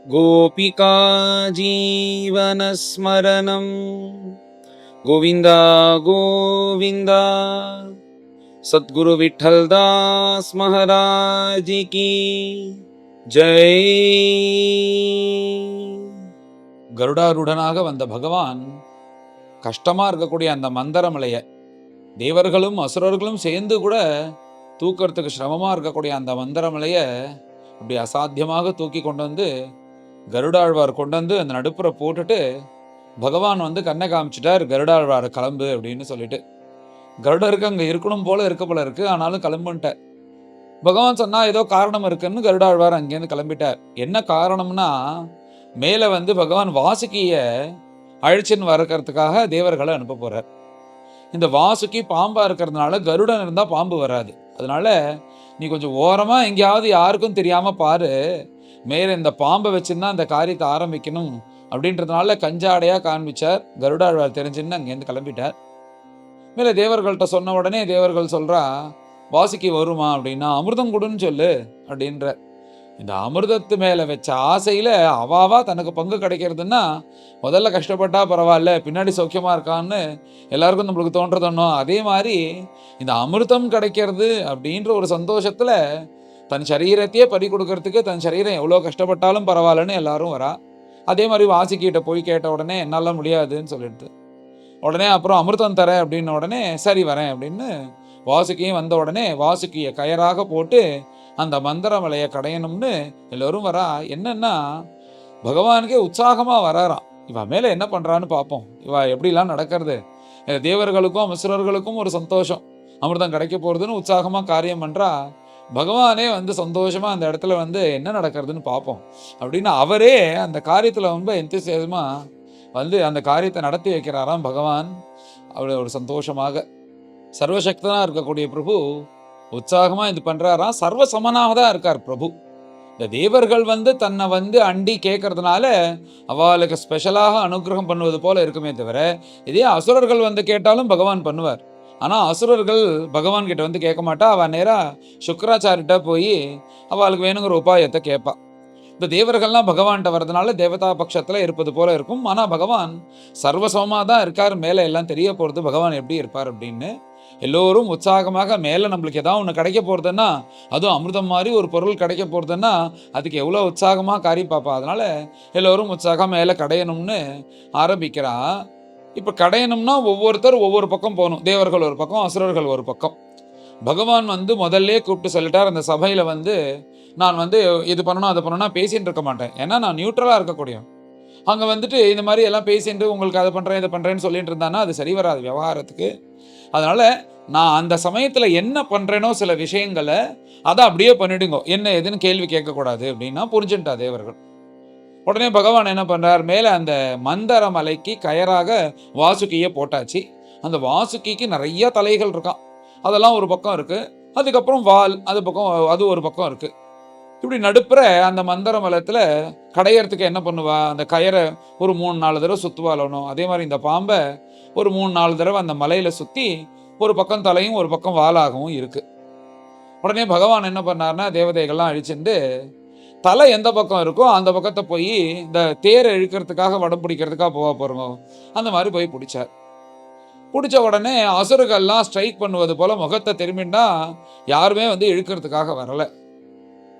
गोपिका जीवनस्मरणं गोविन्द गोविन्द। सद्गुरु विठ्ठलदास महाराज की जय। கருடாருடனாக வந்த பகவான் கஷ்டமா இருக்கக்கூடிய அந்த மந்தரமலைய தேவர்களும் அசுரர்களும் சேர்ந்து கூட தூக்கிறதுக்கு சிரமமா இருக்கக்கூடிய அந்த மந்தரமலைய அப்படி அசாத்தியமாக தூக்கி கொண்டு வந்து கருடாழ்வார் கொண்டு வந்து அந்த நடுப்புற போட்டுட்டு பகவான் வந்து கண்ணை காமிச்சிட்டார், கருடாழ்வார் கிளம்பு அப்படின்னு சொல்லிட்டு. கருடருக்கு அங்க இருக்கணும் போல இருக்க போல இருக்கு, ஆனாலும் கிளம்புன்ட்டார். பகவான் சொன்னா ஏதோ காரணம் இருக்குன்னு கருடாழ்வார் அங்கேருந்து கிளம்பிட்டார். என்ன காரணம்னா, மேல வந்து பகவான் வாசுகிய அழிச்சின்னு வரக்கிறதுக்காக தேவர்களை அனுப்ப போறார். இந்த வாசுகி பாம்பா இருக்கிறதுனால கருடன் இருந்தா பாம்பு வராது. அதனால நீ கொஞ்சம் ஓரமா எங்கேயாவது யாருக்கும் தெரியாம பாரு, மேல இந்த பாம்பை வச்சுன்னா அந்த காரியத்தை ஆரம்பிக்கணும் அப்படின்றதுனால கஞ்சாடையா காண்பிச்சார். கருடாழ்வார் தெரிஞ்சுன்னு அங்கேருந்து கிளம்பிட்டார். மேல தேவர்கள்ட்ட சொன்ன உடனே தேவர்கள் சொல்றா, வாசுகி வருமா அப்படின்னா அமிர்தம் கொடுன்னு சொல்லு அப்படின்ற. இந்த அமிர்தத்து மேல வச்ச ஆசையில அவாவா தனக்கு பங்கு கிடைக்கிறதுன்னா முதல்ல கஷ்டப்பட்டா பரவாயில்ல, பின்னாடி சௌக்கியமா இருக்கான்னு எல்லாருக்கும் நம்மளுக்கு தோன்றதோன்னோ, அதே மாதிரி இந்த அமிர்தம் கிடைக்கிறது அப்படின்ற ஒரு சந்தோஷத்துல தன் சரீரத்தையே பறி கொடுக்கறதுக்கு தன் சரீரம் எவ்வளோ கஷ்டப்பட்டாலும் பரவாயில்லன்னு எல்லாரும் வரா. அதே மாதிரி வாசுகிட்ட போய் கேட்ட உடனே என்னால முடியாதுன்னு சொல்லிட்டு உடனே அப்புறம் அமிர்தம் தரேன் அப்படின்ன உடனே சரி வரேன் அப்படின்னு வாசுகியும் வந்த உடனே வாசுகியை கயராக போட்டு அந்த மந்திரமலையை கடையணும்னு எல்லோரும் வரா. என்னன்னா பகவானுக்கே உற்சாகமா வராராம். இவ மேல என்ன பண்றான்னு பார்ப்போம், இவ எப்படிலாம் நடக்கிறது. தேவர்களுக்கும் அசுரர்களுக்கும் ஒரு சந்தோஷம், அமிர்தம் கிடைக்க போறதுன்னு உற்சாகமா காரியம் பண்றா. பகவானே வந்து சந்தோஷமா அந்த இடத்துல வந்து என்ன நடக்கிறதுன்னு பார்ப்போம் அப்படின்னு அவரே அந்த காரியத்துல ரொம்ப எந்தசியமா வந்து அந்த காரியத்தை நடத்தி வைக்கிறாராம் பகவான். அவரு ஒரு சந்தோஷமாக சர்வசக்தனா இருக்கக்கூடிய பிரபு உற்சாகமா இது பண்றாராம். சர்வசமனாக தான் இருக்கார் பிரபு. இந்த தேவர்கள் வந்து தன்னை வந்து அண்டி கேட்கறதுனால அவளுக்கு ஸ்பெஷலாக அனுகிரகம் பண்ணுவது போல இருக்குமே தவிர, இதே அசுரர்கள் வந்து கேட்டாலும் பகவான் பண்ணுவார். ஆனா அசுரர்கள் பகவான் கிட்ட வந்து கேட்க மாட்டா. அவ நேரா சுக்கராச்சாரிட்ட போய் அவளுக்கு வேணுங்கிற உபாயத்தை கேட்பா. இந்த தேவர்கள்லாம் பகவான்கிட்ட வர்றதுனால தேவதா பட்சத்துல இருப்பது போல இருக்கும். ஆனா பகவான் சர்வசமமா தான் இருக்கார். மேல எல்லாம் தெரிய போறது பகவான் எப்படி இருப்பார் அப்படின்னு. எல்லோரும் உற்சாகமாக மேல நம்மளுக்கு ஏதாவது ஒன்று கிடைக்க போறதுன்னா, அதுவும் அமிர்தம் மாதிரி ஒரு பொருள் கிடைக்க போறதுன்னா அதுக்கு எவ்வளோ உற்சாகமா காரி பார்ப்பா. அதனால எல்லோரும் உற்சாகம் மேல கடையணும்னு ஆரம்பிக்கிறா. இப்ப கடையணும்னா ஒவ்வொருத்தர் ஒவ்வொரு பக்கம் போகணும். தேவர்கள் ஒரு பக்கம், அசுரர்கள் ஒரு பக்கம். பகவான் வந்து முதல்ல கூப்பிட்டு சொல்லிட்டார் அந்த சபையில வந்து, நான் வந்து இது பண்ணணும் அது பண்ணணும் பேசிட்டு இருக்க மாட்டேன். ஏன்னா நான் நியூட்ரலா இருக்கக்கூடிய. அங்க வந்துட்டு இந்த மாதிரி எல்லாம் பேசிட்டு உங்களுக்கு அதை பண்றேன் இதை பண்றேன்னு சொல்லிட்டு இருந்தானா அது சரி வராது விவகாரத்துக்கு. அதனால நான் அந்த சமயத்துல என்ன பண்றேனோ சில விஷயங்களை அதை அப்படியே பண்ணிடுங்க, என்ன எதுன்னு கேள்வி கேட்கக்கூடாது அப்படின்னா புரிஞ்சுட்டா தேவர்கள். உடனே பகவான் என்ன பண்றார், மேல அந்த மந்தர மலைக்கு கயராக வாசுகியை போட்டாச்சு. அந்த வாசுகிக்கு நிறைய தலைகள் இருக்கான். அதெல்லாம் ஒரு பக்கம் இருக்கு. அதுக்கப்புறம் வால் அது பக்கம், அது ஒரு பக்கம் இருக்கு. இப்படி நடுப்புற அந்த மந்தர மலத்துல கடையறதுக்கு என்ன பண்ணுவா, அந்த கயரை ஒரு 3-4 தடவை சுத்துவாளணும். அதே மாதிரி இந்த பாம்பை ஒரு 3-4 தடவை அந்த மலையில சுத்தி ஒரு பக்கம் தலையும் ஒரு பக்கம் வாலாகவும் இருக்கு. உடனே பகவான் என்ன பண்ணார்னா தேவதைகள்லாம் அழிச்சுட்டு தலை எந்த பக்கம் இருக்கோ அந்த பக்கத்தை போய் இந்த தேரை இழுக்கிறதுக்காக வடம் பிடிக்கிறதுக்காக போறோம் அந்த மாதிரி போய் பிடிச்சார். பிடிச்ச உடனே அசுரர்கள்லாம் ஸ்ட்ரைக் பண்ணுவது போல முகத்தை திரும்பிண்டா யாருமே வந்து இழுக்கிறதுக்காக வரல.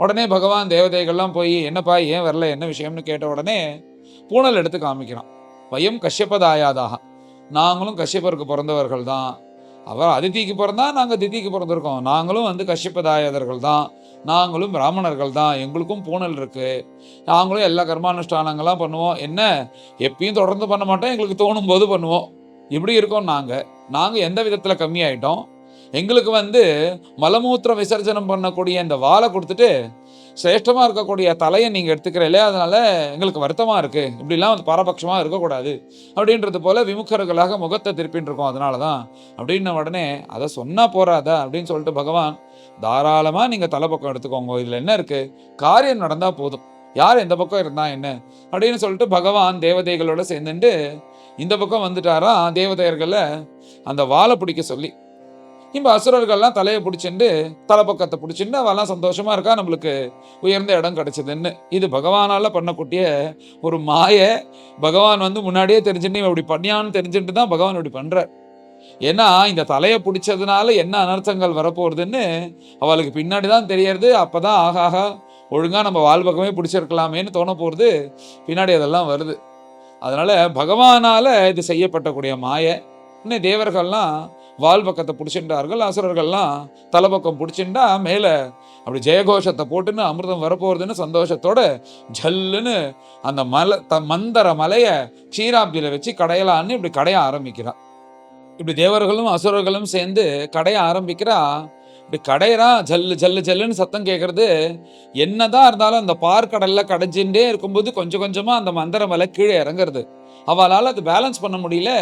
உடனே பகவான் தேவதைகள்லாம் போய் என்னப்பா ஏன் வரல என்ன விஷயம்னு கேட்ட உடனே பூனல் எடுத்து காமிக்கிறான். வயம் கஷ்யபதாயாதாக, நாங்களும் கஷ்யப்பருக்கு பிறந்தவர்கள் தான். அவர் அதிதிக்கு பிறந்தா நாங்கள் திதிக்கு பிறந்திருக்கோம். நாங்களும் வந்து கஷ்யபதாயதர்கள் தான், நாங்களும் பிராமணர்கள் தான், எங்களுக்கும் பூனல் இருக்கு, நாங்களும் எல்லா கர்மானுஷ்டானங்கள்லாம் பண்ணுவோம். என்ன எப்பயும் தொடர்ந்து பண்ண மாட்டோம், எங்களுக்கு தோணும் போது பண்ணுவோம். இப்படி இருக்கோம். நாங்கள் எந்த விதத்தில் கம்மியாயிட்டோம்? எங்களுக்கு வந்து மலமூத்திர விசர்ஜனம் பண்ணக்கூடிய இந்த வாழை கொடுத்துட்டு சிரேஷ்டமாக இருக்கக்கூடிய தலையை நீங்கள் எடுத்துக்கிறீங்களே, அதனால எங்களுக்கு வருத்தமாக இருக்குது. இப்படிலாம் வந்து பாரபட்சமாக இருக்கக்கூடாது அப்படின்றது போல விமுகர்களாக முகத்தை திருப்பின்னு இருக்கோம். அதனால தான் அப்படின்ன உடனே அதை சொன்னால் போறாதா அப்படின்னு சொல்லிட்டு பகவான் தாராளமாக நீங்கள் தலை பக்கம் எடுத்துக்கோங்க, இதில் என்ன இருக்குது, காரியம் நடந்தால் போதும், யார் எந்த பக்கம் இருந்தா என்ன அப்படின்னு சொல்லிட்டு பகவான் தேவதைகளோட சேர்ந்துட்டு இந்த பக்கம் வந்துட்டாரா. தேவதையர்களை அந்த வாழை பிடிக்க சொல்லி இப்ப அசுரர்கள்லாம் தலையை பிடிச்சிண்டு தலைப்பக்கத்தை பிடிச்சிண்டு அவெல்லாம் சந்தோஷமா இருக்கா, நம்மளுக்கு உயர்ந்த இடம் கிடைச்சதுன்னு. இது பகவானால பண்ணக்கூடிய ஒரு மாய. பகவான் முன்னாடியே தெரிஞ்சுட்டு இவன் இப்படி பண்ணியான்னு தெரிஞ்சுட்டு தான் பகவான் இப்படி பண்றார். ஏன்னா இந்த தலையை பிடிச்சதுனால என்ன அனர்த்தங்கள் வரப்போறதுன்னு அவளுக்கு பின்னாடி தான் தெரியறது. அப்பதான் ஆகாகா ஒழுங்கா நம்ம வாழ்பகமே பிடிச்சிருக்கலாமேன்னு தோண போறது. பின்னாடி அதெல்லாம் வருது. அதனால பகவானால இது செய்யப்பட்டக்கூடிய மாய. இன்னும் தேவர்கள்லாம் வால் பக்கத்தை பிடிச்சின்றார்கள், அசுரர்கள்லாம் தலைப்பக்கம் பிடிச்சிண்டா மேல அப்படி ஜெயகோஷத்தை போட்டுன்னு அமிர்தம் வரப்போறதுன்னு சந்தோஷத்தோட ஜல்லுன்னு அந்த மந்தர மலைய க்ஷீராப்தியில வச்சு கடையலான்னு இப்படி கடைய ஆரம்பிக்கிறான். இப்படி தேவர்களும் அசுரர்களும் சேர்ந்து கடைய ஆரம்பிக்கிறா. இப்படி கடையறா, ஜல்லு ஜல்லு ஜல்லுன்னு சத்தம் கேட்கறது. என்னதான் இருந்தாலும் அந்த பார்க்கடல்ல கடைஞ்சுட்டே இருக்கும்போது கொஞ்சம் கொஞ்சமா அந்த மந்தர மலை கீழே இறங்குறது. அவளால் அது பேலன்ஸ் பண்ண முடியல.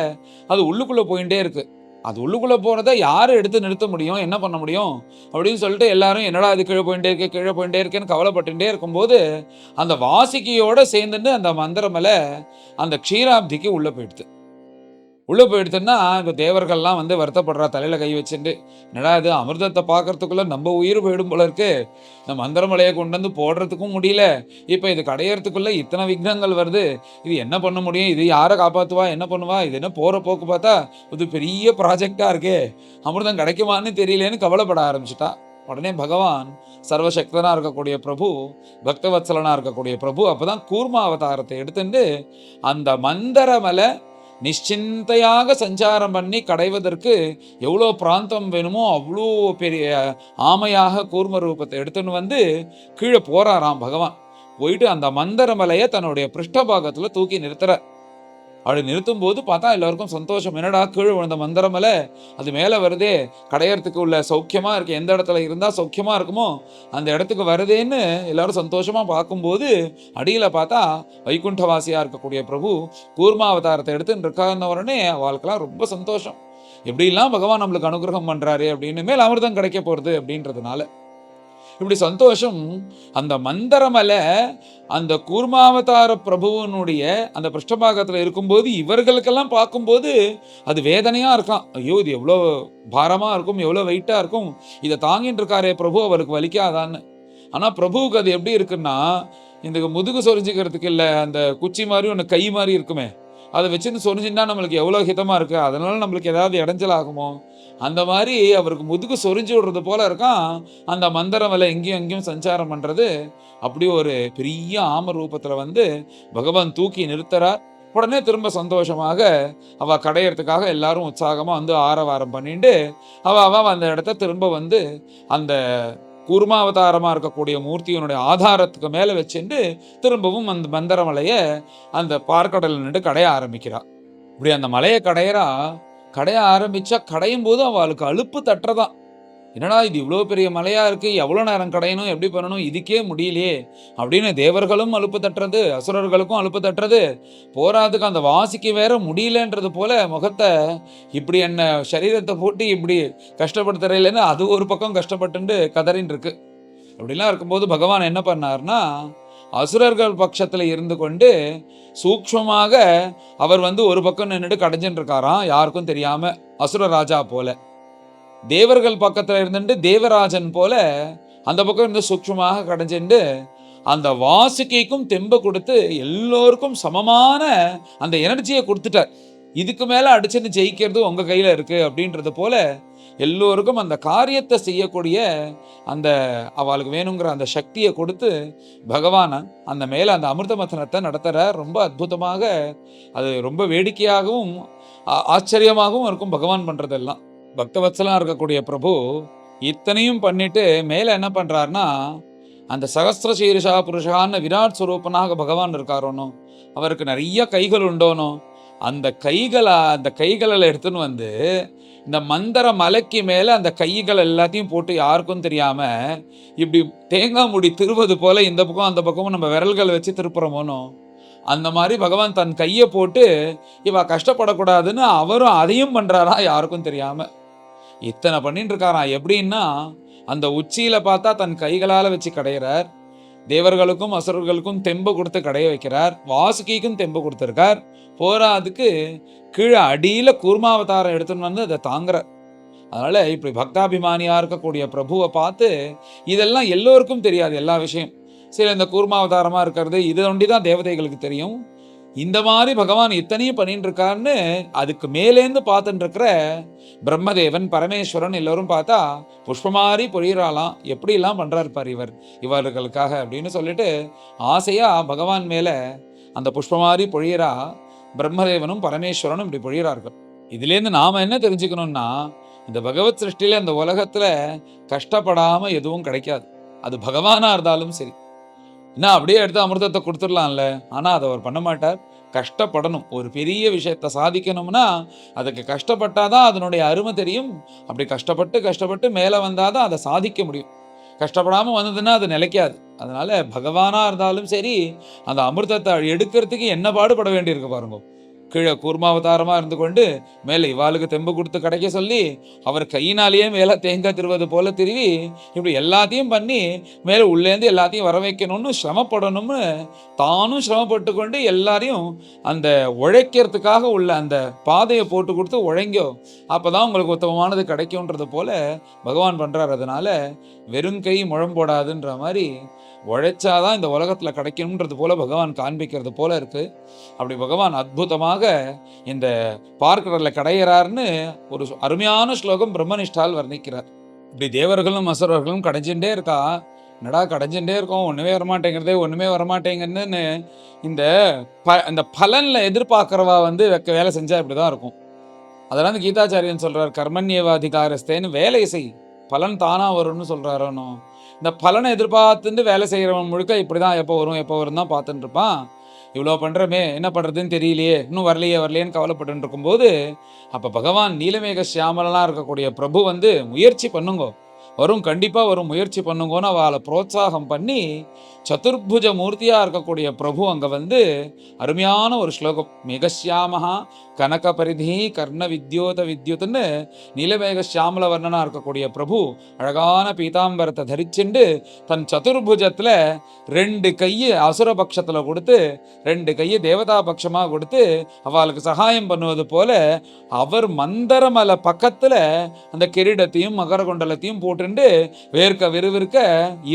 அது உள்ளுக்குள்ள போயிட்டே இருக்கு. அது உள்ளுக்குள்ள போறதை யாரும் எடுத்து நிறுத்த முடியும், என்ன பண்ண முடியும் அப்படின்னு சொல்லிட்டு எல்லாரும் என்னடா அது கீழே போயிட்டே இருக்கு, கீழே போயிட்டே இருக்கேன்னு கவலைப்பட்டுட்டே இருக்கும்போது அந்த வாசிக்கியோட சேர்ந்துட்டு அந்த மந்தர மலை அந்த க்ஷீராப்திக்கு உள்ள போயிடுது. உள்ள போயிடுதுன்னா இந்த தேவர்கள்லாம் வருத்தப்படுறா, தலையில கை வச்சுட்டு. என்னடா இது, அமிர்தத்தை பார்க்கறதுக்குள்ள நம்ம உயிர் போயிடும் போல இருக்கு. இந்த மந்திரமலையை கொண்டு போடுறதுக்கும் முடியல. இப்ப இது கடையறதுக்குள்ள இத்தனை விக்னங்கள் வருது. இது என்ன பண்ண முடியும், இது யாரை காப்பாத்துவா, என்ன பண்ணுவா, இது என்ன போற போக்கு பார்த்தா இது பெரிய ப்ராஜெக்டா இருக்கே, அமிர்தம் கிடைக்குமான்னு தெரியலேன்னு கவலைப்பட ஆரம்பிச்சுட்டா. உடனே பகவான் சர்வசக்தனா இருக்கக்கூடிய பிரபு, பக்தவத்சலனா இருக்கக்கூடிய பிரபு அப்பதான் கூர்மா அவதாரத்தை எடுத்துட்டு அந்த மந்தரமலை நிশ্চিந்தையாக சஞ்சாரம் பண்ணி கடைவதற்கு எவ்வளோ பிராந்தம் வேணுமோ அவ்வளோ பெரிய ஆமையாக கூர்ம ரூபத்தை எடுத்துன்னு கீழே போறாராம் பகவான். போயிட்டு அந்த மந்தரமலையை தன்னுடைய பிருஷ்டபாகத்துல தூக்கி நிறுத்துற. அப்படி நிறுத்தும் போது பார்த்தா எல்லாருக்கும் சந்தோஷம். என்னடா கீழே விழுந்த மந்தரமலை அது மேலே வருதே, கடையறதுக்கு உள்ள சௌக்கியமா இருக்கு, எந்த இடத்துல இருந்தா சௌக்கியமா இருக்குமோ அந்த இடத்துக்கு வருதேன்னு எல்லாரும் சந்தோஷமா பார்க்கும்போது அடியில பார்த்தா வைகுண்டவாசியா இருக்கக்கூடிய பிரபு கூர்மாவதாரத்தை எடுத்துன்னு இருக்காருன்ன உடனே அவளுக்கெல்லாம் ரொம்ப சந்தோஷம். எப்படிலாம் பகவான் நம்மளுக்கு அனுகிரகம் பண்றாரு அப்படின்னு, மேல் அமிர்தம் கிடைக்க போறது அப்படின்றதுனால இப்படி சந்தோஷம். அந்த மந்தரமலை அந்த கூர்மாவதார பிரபுவனுடைய அந்த பிருஷ்டபாகத்துல இருக்கும்போது இவர்களுக்கெல்லாம் பார்க்கும்போது அது வேதனையா இருக்கான். ஐயோ இது எவ்வளோ பாரமா இருக்கும், எவ்வளோ வெயிட்டா இருக்கும், இதை தாங்கிட்டு இருக்காரே பிரபு, அவருக்கு வலிக்காதான்னு. ஆனா பிரபுவுக்கு அது எப்படி இருக்குன்னா, இந்த முதுகு சொரிஞ்சுக்கிறதுக்கு இல்லை, அந்த குச்சி மாதிரி ஒன்று கை மாதிரி இருக்குமே, அதை வச்சுன்னு சொரிஞ்சுன்னா நம்மளுக்கு எவ்வளோ ஹிதமா இருக்கு, அதனால நம்மளுக்கு ஏதாவது இடைஞ்சல் ஆகுமோ, அந்த மாதிரி அவருக்கு முதுகு சொரிஞ்சு விடுறது போல இருக்கான். அந்த மந்தரமலை எங்கேயும் எங்கேயும் சஞ்சாரம் பண்றது. அப்படி ஒரு பெரிய ஆம ரூபத்துல பகவான் தூக்கி நிறுத்துறார். உடனே திரும்ப சந்தோஷமாக அவ கடையறதுக்காக எல்லாரும் உற்சாகமா ஆரவாரம் பண்ணிட்டு அவ அந்த இடத்த திரும்ப அந்த கூர்மாவதாரமா இருக்கக்கூடிய மூர்த்தியினுடைய ஆதாரத்துக்கு மேல வச்சுட்டு திரும்பவும் அந்த மந்தரமலைய அந்த பார்க்கடல் நின்று கடைய ஆரம்பிக்கிறா. இப்படி அந்த மலையை கடைய ஆரம்பிச்சா கடையும் போது அவளுக்கு அலுப்பு தட்டுறதான். என்னடா இது இவ்வளோ பெரிய மலையா இருக்கு, எவ்வளோ நேரம் கடையணும், எப்படி பண்ணணும், இதுக்கே முடியலையே அப்படின்னு தேவர்களும் அலுப்பு தட்டுறது, அசுரர்களுக்கும் அலுப்பு தட்டுறது. போராதுக்கு அந்த வாசிக்கு வேற முடியலன்றது போல முகத்தை இப்படி என்ன சரீரத்தை போட்டு இப்படி கஷ்டப்படுத்துறதுலன்னு அது ஒரு பக்கம் கஷ்டப்பட்டு கதறின்னு இருக்கு. அப்படிலாம் இருக்கும்போது பகவான் என்ன பண்ணார்னா, அசுரர்கள் பட்சத்துல இருந்து கொண்டு சூக்ஷ்மமாக அவர் ஒரு பக்கம் நின்றுட்டு கடைஞ்சுட்டு இருக்காராம், யாருக்கும் தெரியாம, அசுர ராஜா போல. தேவர்கள் பக்கத்துல இருந்துட்டு தேவராஜன் போல அந்த பக்கம் இருந்து சூக்ஷ்மமாக கடைஞ்சுட்டு அந்த வாசுகிக்கும் தெம்ப கொடுத்து எல்லோருக்கும் சமமான அந்த எனர்ஜியை கொடுத்துட்டார். இதுக்கு மேல அடிச்சுன்னு ஜெயிக்கிறது உங்க கையில இருக்கு அப்படின்றது போல எல்லோருக்கும் அந்த காரியத்தை செய்யக்கூடிய அந்த அவளுக்கு வேணுங்கிற அந்த சக்தியை கொடுத்து பகவான் அந்த மேல அந்த அமிர்த மதனத்தை நடத்துற. ரொம்ப அற்புதமாக, அது ரொம்ப வேடிக்கையாகவும் ஆச்சரியமாகவும் இருக்கும் பகவான் பண்றதெல்லாம். பக்தவத்சலா இருக்கக்கூடிய பிரபு இத்தனையும் பண்ணிட்டு மேல என்ன பண்றாருன்னா, அந்த சகஸ்ர சீரிஷா புருஷான்னு விராட் ஸ்வரூபனாக பகவான் இருக்காரோனோ, அவருக்கு நிறைய கைகள் உண்டோனோ, அந்த கைகளை எடுத்துன்னு இந்த மந்தர மலைக்கு மேல அந்த கைகள் எல்லாத்தையும் போட்டு யாருக்கும் தெரியாம இப்படி தேங்காய் மூடி திருவது போல இந்த பக்கம் அந்த பக்கமும் நம்ம விரல்கள் வச்சு திருப்புறமோனோ, அந்த மாதிரி பகவான் தன் கையை போட்டு இவ கஷ்டப்படக்கூடாதுன்னு அவரும் அதையும் பண்றாரா யாருக்கும் தெரியாம. இத்தனை பண்ணிட்டு இருக்காராம். எப்படின்னா, அந்த உச்சியில பார்த்தா தன் கைகளால வச்சு கடையிறார், தேவர்களுக்கும் அசுரர்களுக்கும் தெம்பு கொடுத்து கடைய வைக்கிறார், வாசுகிக்கும் தெம்பு கொடுத்திருக்கார். போராதுக்கு கீழே அடியில கூர்மாவதாரம் எடுத்துன்னு அதை தாங்குற. அதனால இப்படி பக்தாபிமானியா இருக்கக்கூடிய பிரபுவை பார்த்து இதெல்லாம் எல்லோருக்கும் தெரியாது எல்லா விஷயம். சில இந்த கூர்மாவதாரமா இருக்கிறது இது ஒண்டிதான் தேவதைகளுக்கு தெரியும். இந்த மாதிரி பகவான் இத்தனையும் பண்ணிட்டு இருக்காருன்னு அதுக்கு மேலேந்து பார்த்துட்டு இருக்கிற பிரம்மதேவன் பரமேஸ்வரன் எல்லோரும் பார்த்தா புஷ்பமாரி பொழியறாலாம், எப்படிலாம் பண்றாரு பார் இவர்களுக்காக அப்படின்னு சொல்லிட்டு ஆசையா பகவான் மேல அந்த புஷ்பமாரி பொழியறா பிரம்மதேவனும் பரமேஸ்வரனும் இப்படி பொழியறார்கள். இதுலேருந்து நாம என்ன தெரிஞ்சுக்கணும்னா, இந்த பகவத் சிருஷ்டியில இந்த உலகத்துல கஷ்டப்படாம எதுவும் கிடைக்காது. அது பகவானா இருந்தாலும் சரி. என்ன அப்படியே எடுத்து அமிர்தத்தை கொடுத்துடலாம்ல, ஆனா அதை அவர் பண்ண மாட்டார். கஷ்டப்படணும். ஒரு பெரிய விஷயத்தை சாதிக்கணும்னா அதுக்கு கஷ்டப்பட்டாதான் அதனுடைய அருமை தெரியும். அப்படி கஷ்டப்பட்டு கஷ்டப்பட்டு மேலே வந்தாதான் அதை சாதிக்க முடியும். கஷ்டப்படாம வந்ததுன்னா அது நிலைக்காது. அதனால பகவானா இருந்தாலும் சரி, அந்த அமிர்தத்தை எடுக்கிறதுக்கு என்ன பாடுபட வேண்டியிருக்கு பாருங்க. கீழே கூர்மாவதாரமா இருந்து கொண்டு மேலே இவாளுக்கு தெம்பு கொடுத்து கிடைக்க சொல்லி அவர் கையினாலேயே மேலே தேங்காய் திருவது போல திருவி இப்படி எல்லாத்தையும் பண்ணி மேலே உள்ளேருந்து எல்லாத்தையும் வர வைக்கணும்னு சிரமப்படணும்னு தானும் சிரமப்பட்டு கொண்டு எல்லாரையும் அந்த உழைக்கிறதுக்காக உள்ள அந்த பாதையை போட்டு கொடுத்து உழைங்கோ, அப்போதான் உங்களுக்கு உத்தமமானது கிடைக்கும்ன்றது போல பகவான் பண்றார். அதனால வெறும் கை முழம் போடாதுன்ற மாதிரி உழைச்சாதான் இந்த உலகத்தில் கிடைக்கணுன்றது போல பகவான் காண்பிக்கிறது போல இருக்கு. அப்படி பகவான் அற்புதமாக இந்த பார்க்கடலில் கடையிறார்னு ஒரு அருமையான ஸ்லோகம் பிரம்மனிஷ்டால் வர்ணிக்கிறார். இப்படி தேவர்களும் அசுரர்களும் கடைஞ்சுட்டே இருக்கா. என்னடா கடைஞ்சுட்டே இருக்கோம், ஒன்றுமே வரமாட்டேங்கிறதே ஒன்றுமே வரமாட்டேங்குன்னு இந்த பலனில் எதிர்பார்க்குறவா வேலை செஞ்சா இப்படி தான் இருக்கும். அதெல்லாம் கீதாச்சாரியன் சொல்றார், கர்மண்யேவாதிகாரஸ்தேன்னு வேலை செய், பலன் தானா வரும்னு சொல்றாரோனோ. இந்த பலனை எதிர்பார்த்துட்டு வேலை செய்கிறவன் முழுக்க இப்படிதான் எப்போ வரும் தான் பார்த்துட்டு இருப்பான். இவ்வளோ பண்ணுறமே என்ன பண்ணுறதுன்னு தெரியலையே, இன்னும் வரலையேன்னு கவலைப்பட்டு இருக்கும்போது அப்போ பகவான் நீலமேக சியாமலாம் இருக்கக்கூடிய பிரபு முயற்சி பண்ணுங்கோ, வரும் கண்டிப்பாக வரும், முயற்சி பண்ணுங்கன்னு அவளை புரோத்சாகம் பண்ணி சதுர்புஜ மூர்த்தியாக இருக்கக்கூடிய பிரபு அங்கே அருமையான ஒரு ஸ்லோகம், மேகசியாமஹா கனக பரிதி கர்ண வித்யோத வித்யுத்துன்னு நீலமேக சியாமல வர்ணனாக இருக்கக்கூடிய பிரபு அழகான பீதாம்பரத்தை தரிச்சுண்டு தன் சதுர்புஜத்தில் 2 கையை அசுரபக்ஷத்தில் கொடுத்து 2 கையை தேவதா பட்சமாக கொடுத்து அவளுக்கு சகாயம் பண்ணுவது போல அவர் மந்தரமலை பக்கத்தில் அந்த கிரீடத்தையும் மகர குண்டலத்தையும் போட்டுண்டு வேர்க்க விறுவிற்க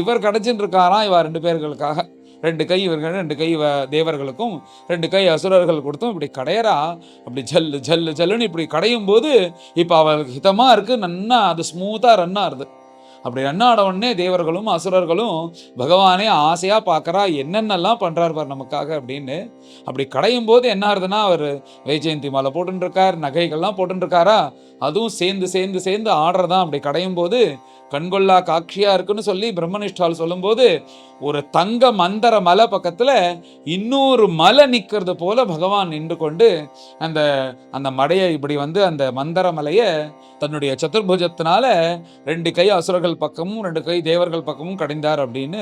இவர் கடைச்சின்னு இருக்காராம். இவா 2 பேர்களுக்காக 2 கை இவர்கள், 2 கை தேவர்களுக்கும் 2 கை அசுரர்கள் கொடுத்தும் இப்படி கடையறா. அப்படி ஜல்லு ஜல்லு ஜல்லுன்னு இப்படி கடையும் போது இப்போ அவளுக்கு ஹிதமாக இருக்குது, நன்னா அது ஸ்மூத்தாக ரன் ஆகுது. அப்படி ரன் ஆட உடனே தேவர்களும் அசுரர்களும் பகவானே ஆசையாக பார்க்குறா, என்னென்னலாம் பண்ணுறாரு பார் நமக்காக அப்படின்னு. அப்படி கடையும் போது என்ன ஆகுதுன்னா, அவர் வைஜெயந்தி மாலை போட்டுருக்கார், நகைகள்லாம் போட்டுருக்காரா, அதுவும் சேர்ந்து சேர்ந்து சேர்ந்து ஆடுறதான். அப்படி கடையும் போது கண்கொள்ளா காட்சியா இருக்குன்னு சொல்லி பிரம்மனிஷ்டால் சொல்லும்போது ஒரு தங்க மந்தர மலை பக்கத்துல இன்னொரு மலை நிற்கிறது போல பகவான் நின்று கொண்டு அந்த அந்த மடையை இப்படி அந்த மந்தர மலையை தன்னுடைய சதுர்புஜத்தினால 2 கை அசுரர்கள் பக்கமும் 2 கை தேவர்கள் பக்கமும் கடைந்தார் அப்படின்னு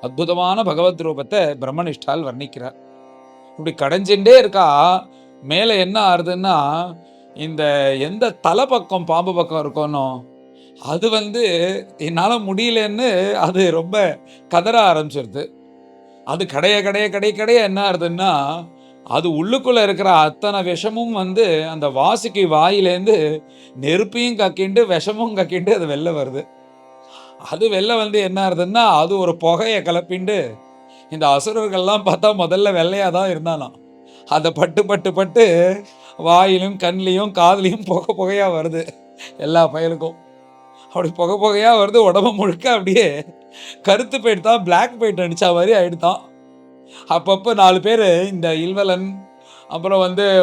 அற்புதமான பகவத் ரூபத்தை பிரம்மனிஷ்டால் வர்ணிக்கிறார். இப்படி கடைஞ்சுட்டே இருக்கா. மேலே என்ன ஆறுதுன்னா, இந்த எந்த தலை பக்கம் பாம்பு பக்கம் இருக்கணும் அது என்னால் முடியலன்னு அது ரொம்ப கதற ஆரம்பிச்சிருது. அது கடைய கடைய கடை கடைய என்ன ஆகுதுன்னா, அது உள்ளுக்குள்ளே இருக்கிற அத்தனை விஷமும் அந்த வாசிக்கு வாயிலேருந்து நெருப்பையும் கக்கிண்டு விஷமும் கக்கிண்டு அது வெளில வருது. அது வெளில என்ன ஆகுதுன்னா, அது ஒரு புகையை கிளப்பிண்டு இந்த அசுரர்கள்லாம் பார்த்தா முதல்ல வெள்ளையாக தான் இருந்தாலும் அதை பட்டு பட்டு பட்டு வாயிலும் கண்லேயும் காதுலேயும் புகையாக வருது எல்லா பயலுக்கும். அப்படி புகையாக வருது, உடம்பு முழுக்க அப்படியே கருத்து போயிட்டு தான் பிளாக் பெயிண்ட் அடித்தா மாதிரி ஆகிடுதான். அப்பப்போ 4 பேர் இந்த இல்வலன் அப்புறம்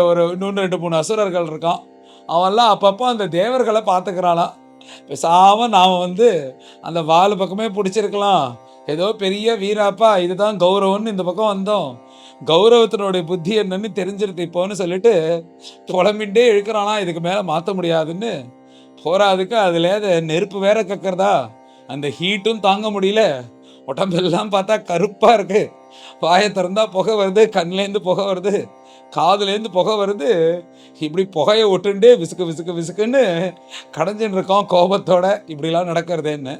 ஒரு இன்னொன்று 2-3 அசுரர்கள் இருக்கான், அவன்லாம் அப்பப்போ அந்த தேவர்களை பார்த்துக்கிறானா. பேசாமல் நாம் அந்த வால் பக்கமே பிடிச்சிருக்கலாம், ஏதோ பெரிய வீராப்பா இதுதான் கௌரவம்னு இந்த பக்கம் வந்தோம், கௌரவத்தினுடைய புத்தி என்னன்னு தெரிஞ்சிருது இப்போன்னு சொல்லிட்டு புலம்பின்ண்டே இழுக்கிறானா. இதுக்கு மேலே மாற்ற முடியாதுன்னு போராதுக்கு அதுல நெருப்பு வேற கக்கிறதா, அந்த ஹீட்டும் தாங்க முடியல, உடம்பெல்லாம் பார்த்தா கருப்பா இருக்கு, வாயை திறந்தா புகை வருது, கண்லேருந்து புகை வருது, காதுலேருந்து புகை வருது. இப்படி புகையை விட்டுண்டே விசுக்கு விசுக்கு விசுக்குன்னு கடைஞ்சின்னு இருக்கோம் கோபத்தோட. இப்படிலாம் நடக்கிறதுன்னு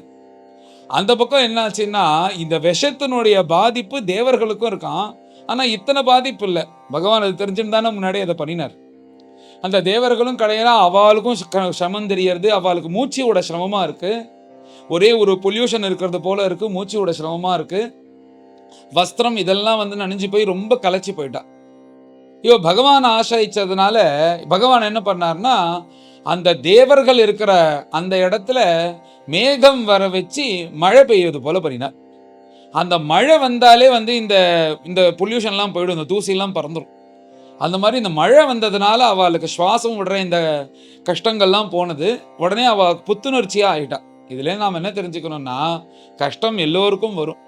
அந்த பக்கம் என்னாச்சுன்னா, இந்த விஷத்தினுடைய பாதிப்பு தேவர்களுக்கும் இருக்கான், ஆனால் இத்தனை பாதிப்பு இல்லை. பகவான் அது தெரிஞ்சுன்னு தானே முன்னாடி அதை பண்ணினார். அந்த தேவர்களும் கடையில அவளுக்கும் சிரமம் தெரியறது, அவளுக்கு மூச்சு விட சிரமமா இருக்கு. ஒரே ஒரு பொல்யூஷன் இருக்கிறது போல இருக்கு, மூச்சு விட சிரமமா இருக்கு. வஸ்திரம் இதெல்லாம் வந்து நனைஞ்சு போய் ரொம்ப களைச்சு போயிட்டா. இவ பகவான் ஆசிரிச்சதுனால பகவான் என்ன பண்ணார்னா, அந்த தேவர்கள் இருக்கிற அந்த இடத்துல மேகம் வர வச்சு மழை பெய்யுது போல பண்ணினார். அந்த மழை வந்தாலே வந்து இந்த இந்த பொல்யூஷன்லாம் போயிடும், இந்த தூசிலாம் பறந்துடும். அந்த மாதிரி இந்த மழை வந்ததுனால அவளுக்கு சுவாசம் விடுற இந்த கஷ்டங்கள்லாம் போனது. உடனே அவ புத்துணர்ச்சியா ஆயிட்டா. இதுல நாம் என்ன தெரிஞ்சுக்கணும்னா, கஷ்டம் எல்லோருக்கும் வரும்.